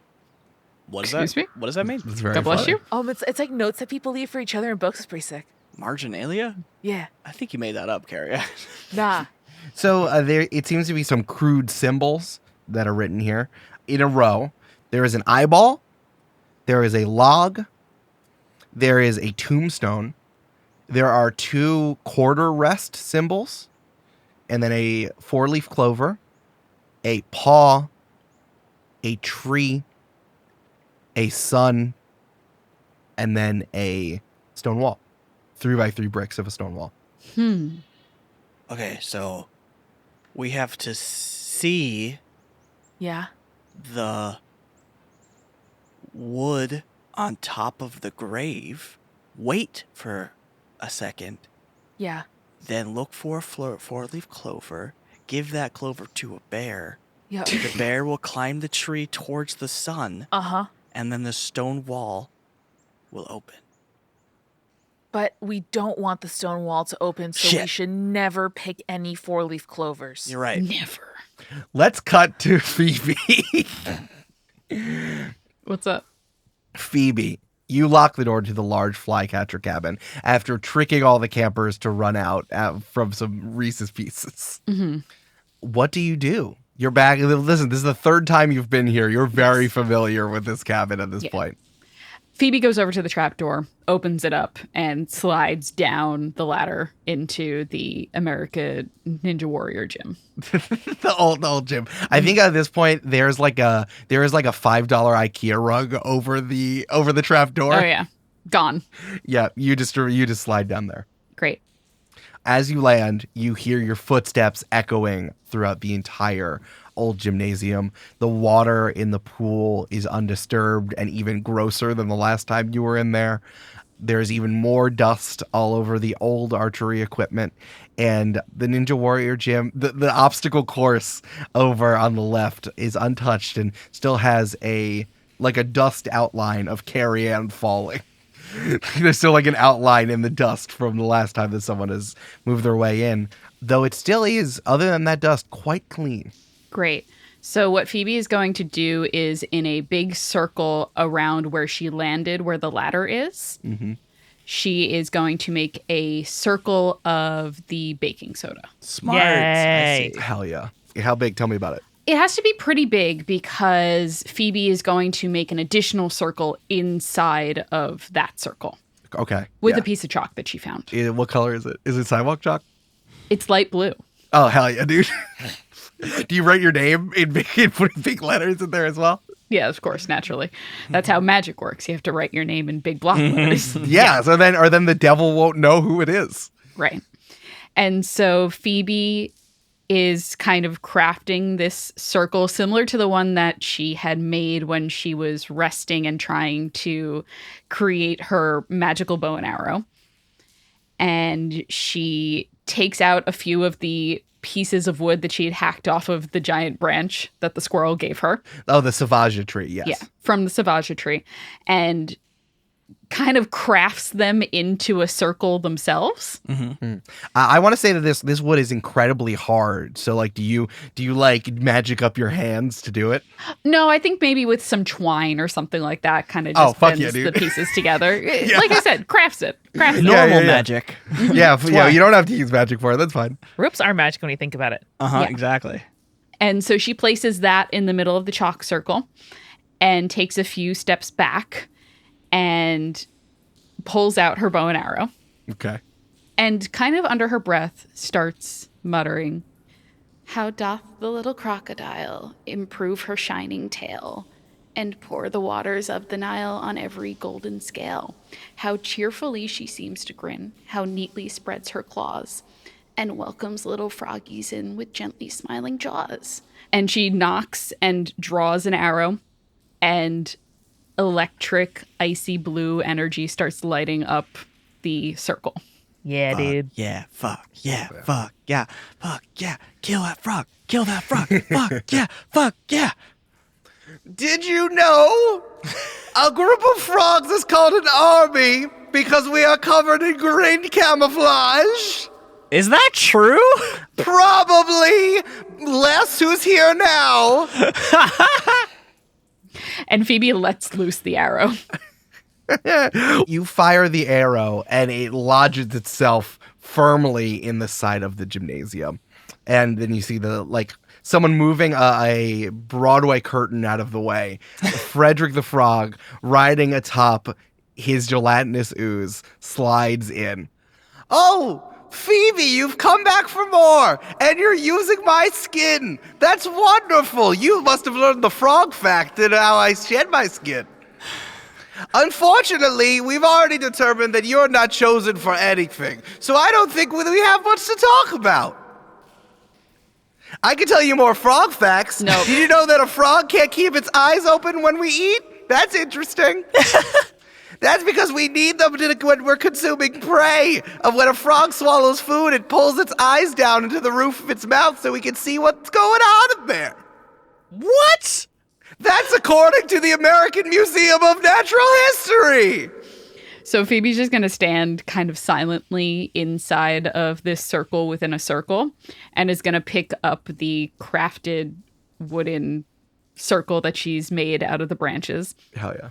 what is Excuse that? me? What does that mean? It's very God bless funny. you. It's like notes that people leave for each other in books. It's pretty sick. Marginalia? Yeah. I think you made that up, Carrie. Nah. So it seems to be some crude symbols that are written here in a row. There is an eyeball. There is a log. There is a tombstone. There are 2 quarter rest symbols. And then a 4-leaf clover, a paw, a tree, a sun, and then a stone wall. 3x3 bricks of a stone wall. Okay, so we have to see Yeah. the wood on top of the grave, wait for a second, Yeah. then look for a 4-leaf clover, give that clover to a bear. Yeah. The bear will climb the tree towards the sun, Uh-huh. and then the stone wall will open. But we don't want the stone wall to open, so we Shit. should never pick any 4-leaf clovers. You're right. Never. Let's cut to Phoebe. What's up? Phoebe, you lock the door to the large flycatcher cabin after tricking all the campers to run out from some Reese's Pieces. What do you do? You're back. Listen, this is the 3rd time you've been here. You're very familiar with this cabin at this point. Phoebe goes over to the trapdoor, opens it up, and slides down the ladder into the America Ninja Warrior gym. the old gym. I think at this point there is like a $5 IKEA rug over the trap door. Oh yeah, gone. Yeah, you just slide down there. Great. As you land, you hear your footsteps echoing throughout the entire old gymnasium. The water in the pool is undisturbed and even grosser than the last time you were in there. There's even more dust all over the old archery equipment, and the Ninja Warrior gym, the obstacle course over on the left is untouched and still has a dust outline of Carrie-Ann falling. There's still like an outline in the dust from the last time that someone has moved their way in, though it still is, other than that dust, quite clean. Great. So what Phoebe is going to do is in a big circle around where she landed, where the ladder is, she is going to make a circle of the baking soda. Smart. Yay. I see. Hell yeah. How big? Tell me about it. It has to be pretty big because Phoebe is going to make an additional circle inside of that circle. Okay. With a piece of chalk that she found. What color is it? Is it sidewalk chalk? It's light blue. Oh, hell yeah, dude. Do you write your name in big letters in there as well? Yeah, of course, naturally. That's how magic works. You have to write your name in big block letters. Yeah, so then the devil won't know who it is. Right. And so Phoebe is kind of crafting this circle similar to the one that she had made when she was resting and trying to create her magical bow and arrow. And she takes out a few of the pieces of wood that she had hacked off of the giant branch that the squirrel gave her. Oh, the Sauvage tree, yes. Yeah, from the Sauvage tree. And kind of crafts them into a circle themselves. I want to say that this wood is incredibly hard. So like, do you like magic up your hands to do it? No, I think maybe with some twine or something like that, kind of just bends the pieces together. Yeah. Like I said, crafts it. Normal magic. Yeah, you don't have to use magic for it. That's fine. Ropes are magic when you think about it. Exactly. And so she places that in the middle of the chalk circle and takes a few steps back and pulls out her bow and arrow. Okay. And kind of under her breath starts muttering, "How doth the little crocodile improve her shining tail and pour the waters of the Nile on every golden scale? How cheerfully she seems to grin, how neatly spreads her claws, and welcomes little froggies in with gently smiling jaws." And she knocks and draws an arrow, and electric, icy blue energy starts lighting up the circle. Yeah, dude. Yeah, fuck. Yeah, fuck. Yeah, fuck. Yeah. Kill that frog. Kill that frog. Fuck. Yeah, fuck. Yeah. Did you know a group of frogs is called an army because we are covered in green camouflage? Is that true? Probably. Less who's here now. And Phoebe lets loose the arrow. You fire the arrow and it lodges itself firmly in the side of the gymnasium. And then you see someone moving a Broadway curtain out of the way. Frederick the Frog, riding atop his gelatinous ooze, slides in. "Oh, Phoebe, you've come back for more, and you're using my skin. That's wonderful. You must have learned the frog fact and how I shed my skin. Unfortunately, we've already determined that you're not chosen for anything, so I don't think we have much to talk about. I can tell you more frog facts. No. Did you know that a frog can't keep its eyes open when we eat? That's interesting." That's because we need them when we're consuming prey. When a frog swallows food, it pulls its eyes down into the roof of its mouth so we can see what's going on in there. What? That's according to the American Museum of Natural History. So Phoebe's just going to stand kind of silently inside of this circle within a circle and is going to pick up the crafted wooden circle that she's made out of the branches. Hell yeah.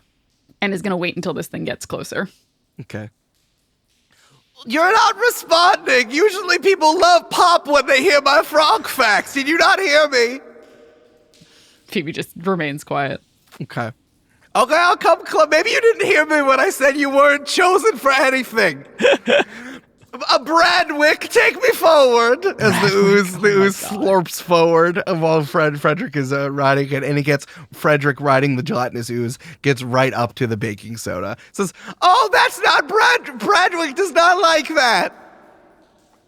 And is going to wait until this thing gets closer. Okay. You're not responding. Usually people love pop when they hear my frog facts. Did you not hear me? Phoebe just remains quiet. Okay, I'll come close. Maybe you didn't hear me when I said you weren't chosen for anything. Bradwick, take me forward. As the ooze slurps forward while Frederick is riding it, and he gets Frederick riding the gelatinous ooze, gets right up to the baking soda. Says, "Oh, that's not Bradwick does not like that.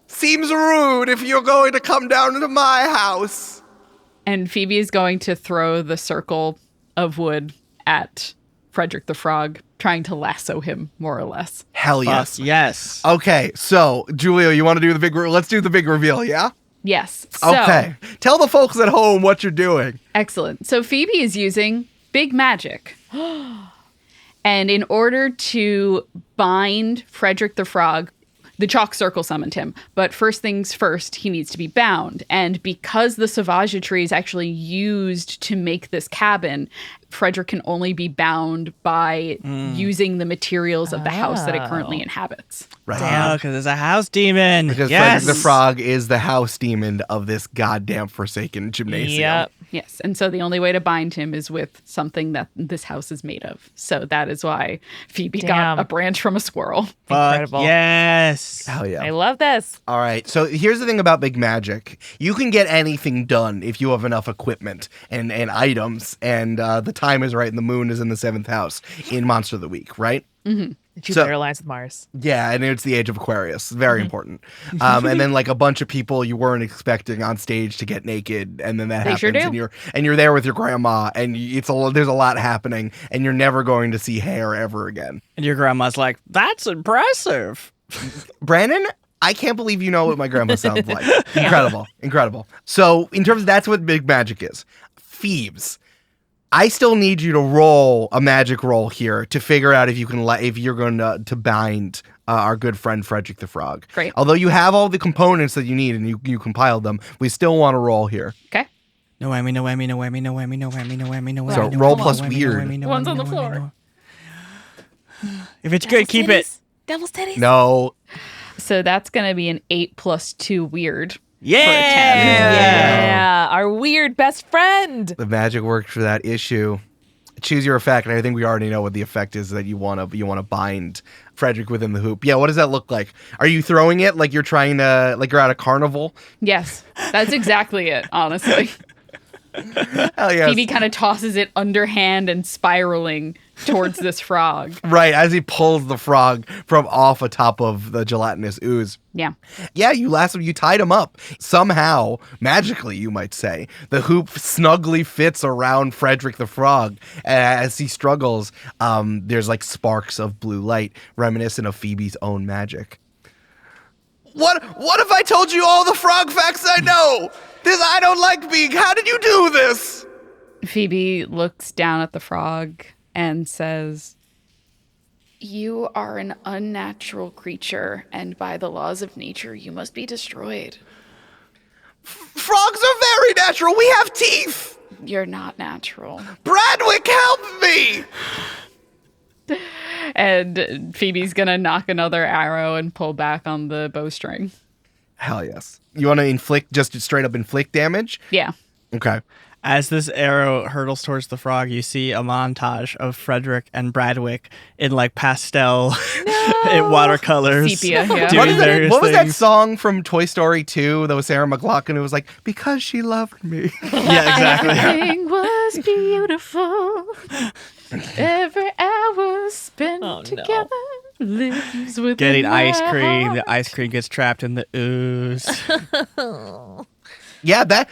Seems rude if you're going to come down into my house." And Phoebe is going to throw the circle of wood at Frederick the Frog, trying to lasso him, more or less. Hell yes. Yes. Okay, so, Julio, you want to do the let's do the big reveal, yeah? Yes. So, okay. Tell the folks at home what you're doing. Excellent. So Phoebe is using big magic. And in order to bind Frederick the Frog, the chalk circle summoned him. But first things first, he needs to be bound. And because the Sauvage tree is actually used to make this cabin, Frederick can only be bound by using the materials of the house that it currently inhabits. Right. Oh, because it's a house demon. Because yes. Frederick the Frog is the house demon of this goddamn forsaken gymnasium. Yep. Yes. And so the only way to bind him is with something that this house is made of. So that is why Phoebe got a branch from a squirrel. Incredible. Yes. Hell yeah. I love this. All right. So here's the thing about big magic. You can get anything done if you have enough equipment and items, and the time is right and the moon is in the 7th house in Monster of the Week, right? Mm-hmm. Jupiter aligns with Mars. Yeah, and it's the age of Aquarius. Very important. And then like a bunch of people you weren't expecting on stage to get naked, and then that happens, sure do. and you're there with your grandma, and there's a lot happening, and you're never going to see hair ever again. And your grandma's like, that's impressive. Brandon, I can't believe you know what my grandma sounds like. Incredible. So in terms of that's what big magic is. Phoebes. I still need you to roll a magic roll here to figure out if you can if you're going to bind our good friend Frederick the Frog. Great. Although you have all the components that you need and you compiled them, we still want to roll here. Okay. No whammy, no whammy, no whammy, no whammy, no whammy, no whammy, no whammy. So no roll whammy, plus no whammy, weird. no whammy, no One's whammy, on the no floor. whammy, no- If it's good, keep it. Devil's titties. No. So that's going to be an 8 plus 2 weird. Yeah. For a 10. Yeah. Our weird best friend. The magic worked for that issue. Choose your effect, and I think we already know what the effect is that you want to bind Frederick within the hoop. Yeah, what does that look like? Are you throwing it like you're trying to you're at a carnival? Yes. That's exactly it, honestly. Hell yes. Phoebe kind of tosses it underhand and spiraling towards this frog. Right, as he pulls the frog from off atop of the gelatinous ooze. Yeah. Yeah, you tied him up. Somehow, magically, you might say, the hoop snugly fits around Frederick the Frog. As he struggles, there's like sparks of blue light, reminiscent of Phoebe's own magic. What if I told you all the frog facts I know? I don't like being. How did you do this? Phoebe looks down at the frog and says, "You are an unnatural creature, and by the laws of nature, you must be destroyed. Frogs are very natural. We have teeth. You're not natural." Bradwick, help me! And Phoebe's gonna knock another arrow and pull back on the bowstring. Hell yes. You want to just straight up inflict damage? Yeah. Okay. As this arrow hurtles towards the frog, you see a montage of Frederick and Bradwick in like pastel in watercolors. Sepia, yeah. doing various What was that things. song from Toy Story 2 that was Sarah McLoughlin? It was like, because she loved me. Yeah, exactly. Everything was beautiful. Every hour spent together lives within Getting ice my cream. heart. The ice cream gets trapped in the ooze. Yeah, that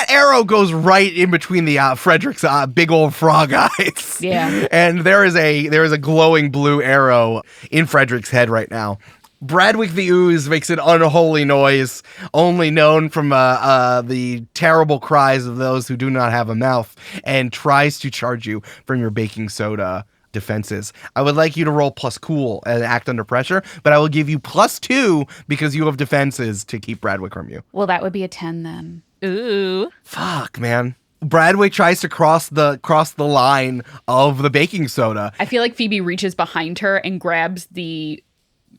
arrow goes right in between the Frederick's big old frog eyes. Yeah. And there is a glowing blue arrow in Frederick's head right now. Bradwick the Ooze makes an unholy noise, only known from the terrible cries of those who do not have a mouth, and tries to charge you from your baking soda defenses. I would like you to roll plus cool and act under pressure, but I will give you +2 because you have defenses to keep Bradwick from you. Well, that would be a 10 then. Ooh. Fuck, man. Bradwick tries to cross the line of the baking soda. I feel like Phoebe reaches behind her and grabs the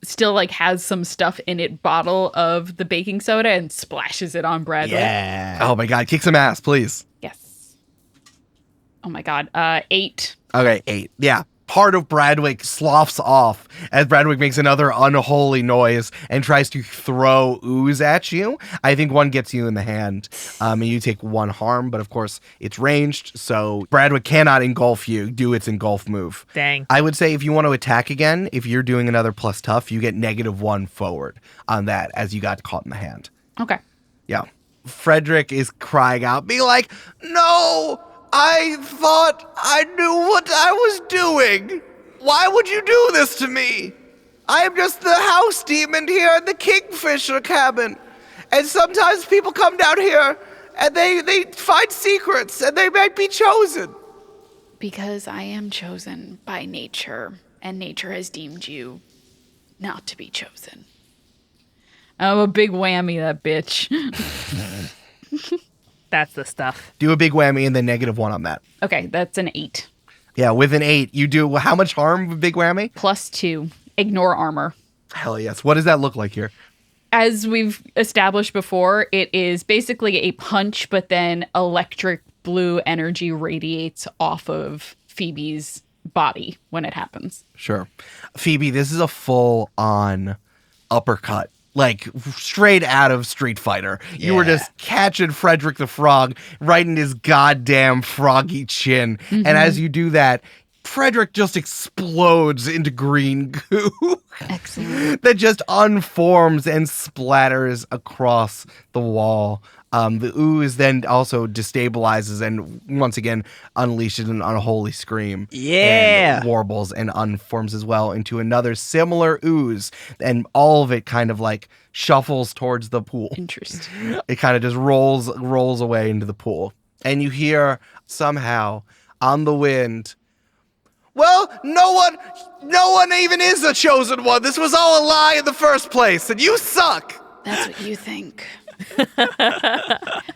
still like has some stuff in it bottle of the baking soda and splashes it on Bradwick. Yeah. Oh my god, kick some ass, please. Yes. Oh my god. 8. Okay, 8. Yeah. Part of Bradwick sloughs off as Bradwick makes another unholy noise and tries to throw ooze at you. I think one gets you in the hand, and you take 1 harm, but of course it's ranged, so Bradwick cannot engulf you, do its engulf move. Dang. I would say if you want to attack again, if you're doing another plus tough, you get -1 forward on that as you got caught in the hand. Okay. Yeah. Frederick is crying out, be like, no! I thought I knew what I was doing. Why would you do this to me? I am just the house demon here in the Kingfisher cabin. And sometimes people come down here and they find secrets and they might be chosen. Because I am chosen by nature, and nature has deemed you not to be chosen. I'm a big whammy, that bitch. That's the stuff. Do a big whammy and then -1 on that. Okay, that's an 8. Yeah, with an 8, you do how much harm with big whammy? +2. Ignore armor. Hell yes. What does that look like here? as we've established before, it is basically a punch, but then electric blue energy radiates off of Phoebe's body when it happens. Sure. Phoebe, this is a full-on uppercut. Like, straight out of Street Fighter. Yeah. You were just catching Frederick the Frog right in his goddamn froggy chin. And as you do that, Frederick just explodes into green goo. Excellent. That just unforms and splatters across the wall. The ooze then also destabilizes and once again unleashes an unholy scream. Yeah. And warbles and unforms as well into another similar ooze. And all of it kind of like shuffles towards the pool. Interesting. It kind of just rolls away into the pool. And you hear somehow on the wind, well, no one even is a chosen one. This was all a lie in the first place, and you suck. That's what you think.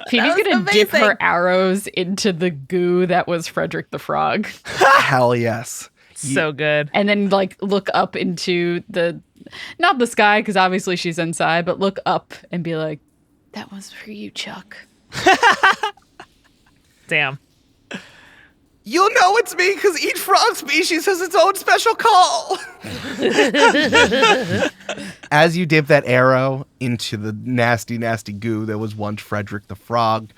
Phoebe's gonna dip her arrows into the goo that was Frederick the Frog. Hell yes. So good. And then like look up into not the sky, because obviously she's inside, but look up and be like, that was for you, Chuck. Damn. You'll know it's me because each frog species has its own special call. As you dip that arrow into the nasty, nasty goo that was once Frederick the Frog,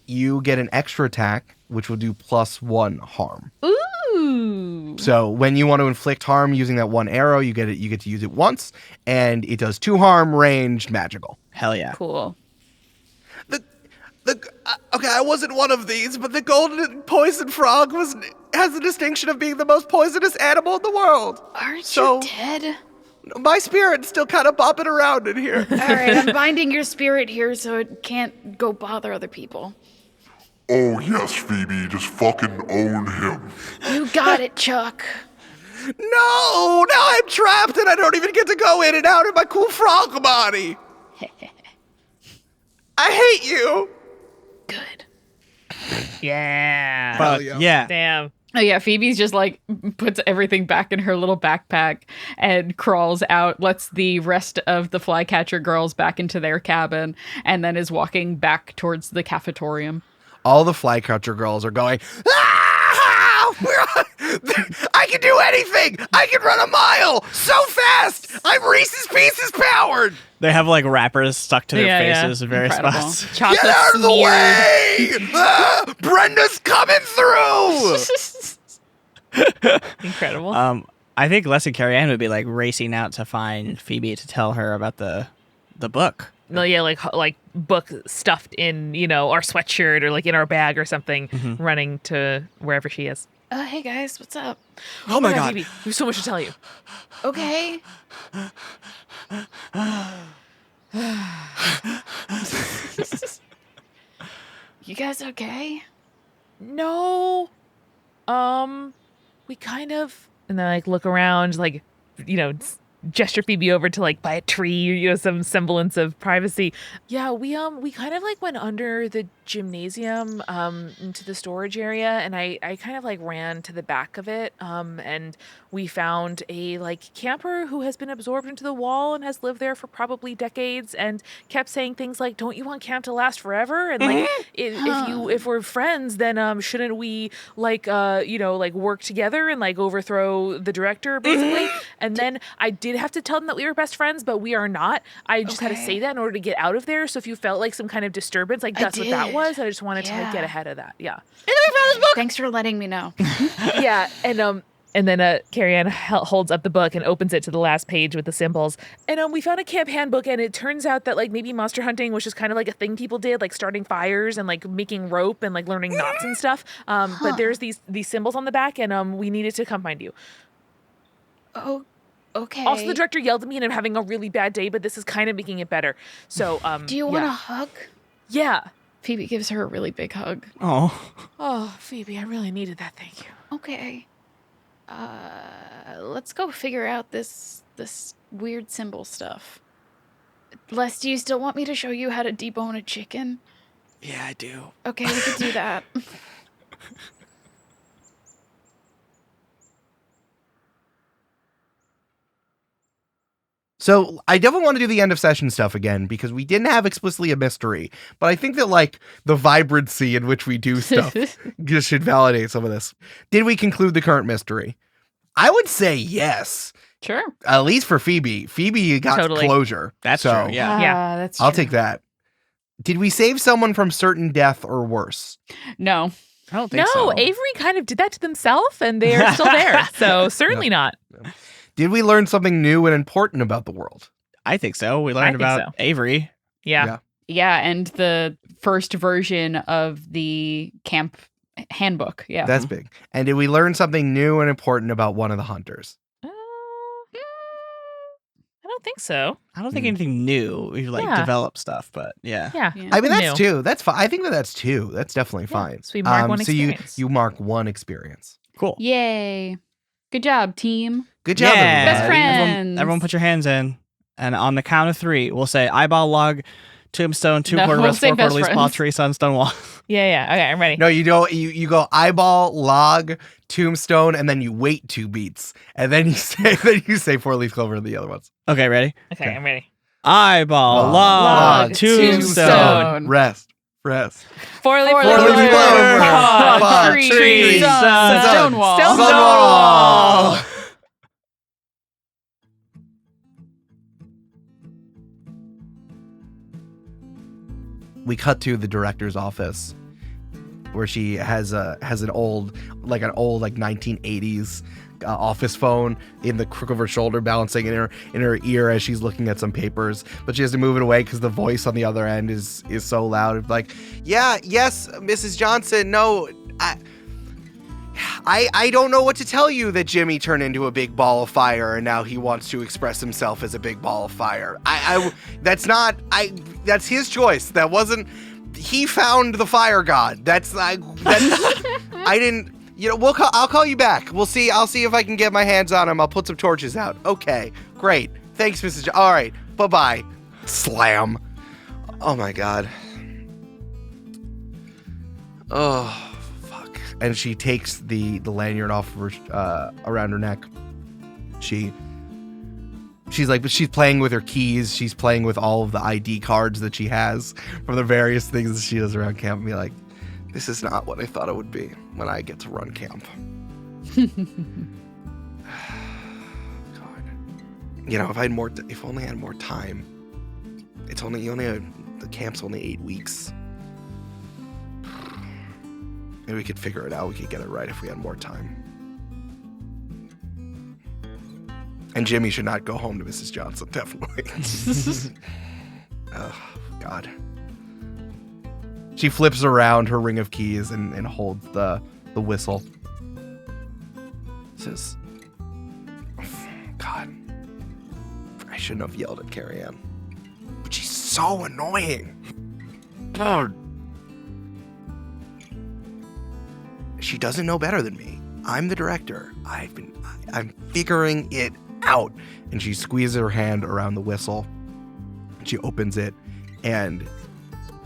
you get an extra attack, which will do +1 harm. Ooh. So when you want to inflict harm using that one arrow, you get to use it once, and it does 2 harm, ranged, magical. Hell yeah. Cool. Okay, I wasn't one of these, but the golden poison frog has the distinction of being the most poisonous animal in the world. Aren't So- you dead? My spirit's still kind of bopping around in here. All right, I'm binding your spirit here so it can't go bother other people. Oh yes, Phoebe, just fucking own him. You got it, Chuck. No, now I'm trapped and I don't even get to go in and out of my cool frog body. I hate you. Good. Yeah. But yeah. yeah. Damn. Oh yeah, Phoebe's just like puts everything back in her little backpack and crawls out, lets the rest of the flycatcher girls back into their cabin, and then is walking back towards the cafetorium. All the flycatcher girls are going, ah! I can do anything. I can run a mile so fast. I'm Reese's Pieces powered. They have like wrappers stuck to their Yeah, faces in various Incredible. spots. Chocolate Get out of the smeared. way! Ah, Brenda's coming through. Incredible. I think Les and Carrie-Ann would be like racing out to find Phoebe to tell her about the book. No, yeah, like book stuffed in, our sweatshirt or like in our bag or something, running to wherever she is. Hey guys, what's up? Oh my god. Phoebe, we have so much to tell you. Okay. You guys okay? No. We kind of, and then like look around, like, gesture Phoebe over to like by a tree, or some semblance of privacy. Yeah, we kind of like went under the gymnasium into the storage area, and I kind of like ran to the back of it, and we found a like camper who has been absorbed into the wall and has lived there for probably decades and kept saying things like, don't you want camp to last forever? And like if we're friends, then shouldn't we like work together and like overthrow the director basically? And then I did have to tell them that we were best friends, but we are not. I just had to say that in order to get out of there. So if you felt like some kind of disturbance, like that's what that was. I just wanted to like get ahead of that. Yeah. Thanks for letting me know. Yeah. And then Carrie-Ann holds up the book and opens it to the last page with the symbols. And we found a camp handbook, and it turns out that like maybe monster hunting was just kind of like a thing people did, like starting fires and like making rope and like learning knots and stuff. But there's these symbols on the back, and we needed to come find you. Oh, okay. Also, the director yelled at me, and I'm having a really bad day, but this is kind of making it better. So, Do you want a hug? Yeah. Phoebe gives her a really big hug. Oh. Oh, Phoebe, I really needed that. Thank you. Okay. Let's go figure out this weird symbol stuff. Les, do you still want me to show you how to debone a chicken? Yeah, I do. Okay, we could do that. So I definitely want to do the end of session stuff again because we didn't have explicitly a mystery, but I think that like the vibrancy in which we do stuff just should validate some of this. Did we conclude the current mystery? I would say yes. Sure. At least for Phoebe. Phoebe got Totally. closure. That's so true. Yeah. Yeah. That's I'll true. take that. Did we save someone from certain death or worse? No. I don't think No, so. Avery kind of did that to themselves, and they are still there. So certainly not. Did we learn something new and important about the world? I think so. We learned think about so. Avery. Yeah. Yeah, and the first version of the camp handbook. Yeah. That's big. And did we learn something new and important about one of the hunters? I don't think so. I don't think anything new. We like Yeah. developed stuff, but yeah. Yeah. Yeah. I mean, that's New. two. That's fine. I think that's two. That's definitely fine. So we mark one so experience. you mark one experience. Cool. Yay. Good job, team. Good job, Yeah. Best everybody. friends. Everyone put your hands in. And on the count of 3, we'll say eyeball, log, tombstone, 2 No, quarter we'll rest, say 4 quarter best leaves, paw, friends. tree, sun, stone, wall. Yeah. Okay, I'm ready. No, you don't. You go eyeball, log, tombstone, and then you wait 2 beats, and then you say 4 leaf clover and the other ones. Okay, ready? Okay, I'm ready. Eyeball, Log, log, tombstone. tombstone. Rest. Four leaf Four clover. leaf clover. Paw, Tree, tree, sun, sun, stonewall. Stonewall. We cut to the director's office where she has an old 1980s office phone in the crook of her shoulder, balancing in her ear as she's looking at some papers, but she has to move it away because the voice on the other end is so loud. It's like, yes, Mrs. Johnson, no, I don't know what to tell you that Jimmy turned into a big ball of fire and now he wants to express himself as a big ball of fire. That's his choice. That wasn't, he found the fire god. I didn't, I'll call you back. I'll see if I can get my hands on him. I'll put some torches out. Okay, great. Thanks, Mrs. All right, bye-bye. Slam. Oh my God. Oh. And she takes the lanyard off of her, around her neck. She's playing with her keys. She's playing with all of the ID cards that she has from the various things that she does around camp, and be like, this is not what I thought it would be when I get to run camp. God. If only I had more time. The camp's only 8 weeks. Maybe we could figure it out. We could get it right if we had more time. And Jimmy should not go home to Mrs. Johnson, definitely. Oh, God. She flips around her ring of keys and holds the whistle. Says, God, I shouldn't have yelled at Carrie-Ann. But she's so annoying. Oh. She doesn't know better than me. I'm the director. I'm figuring it out. And she squeezes her hand around the whistle. She opens it, and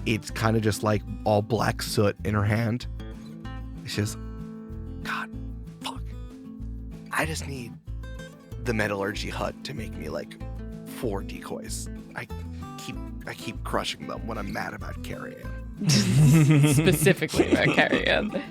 it's kind of just like all black soot in her hand. It's just, God, fuck. I just need the metallurgy hut to make me like 4 decoys. I keep crushing them when I'm mad about Carrie-Ann. Specifically about Carrie-Ann.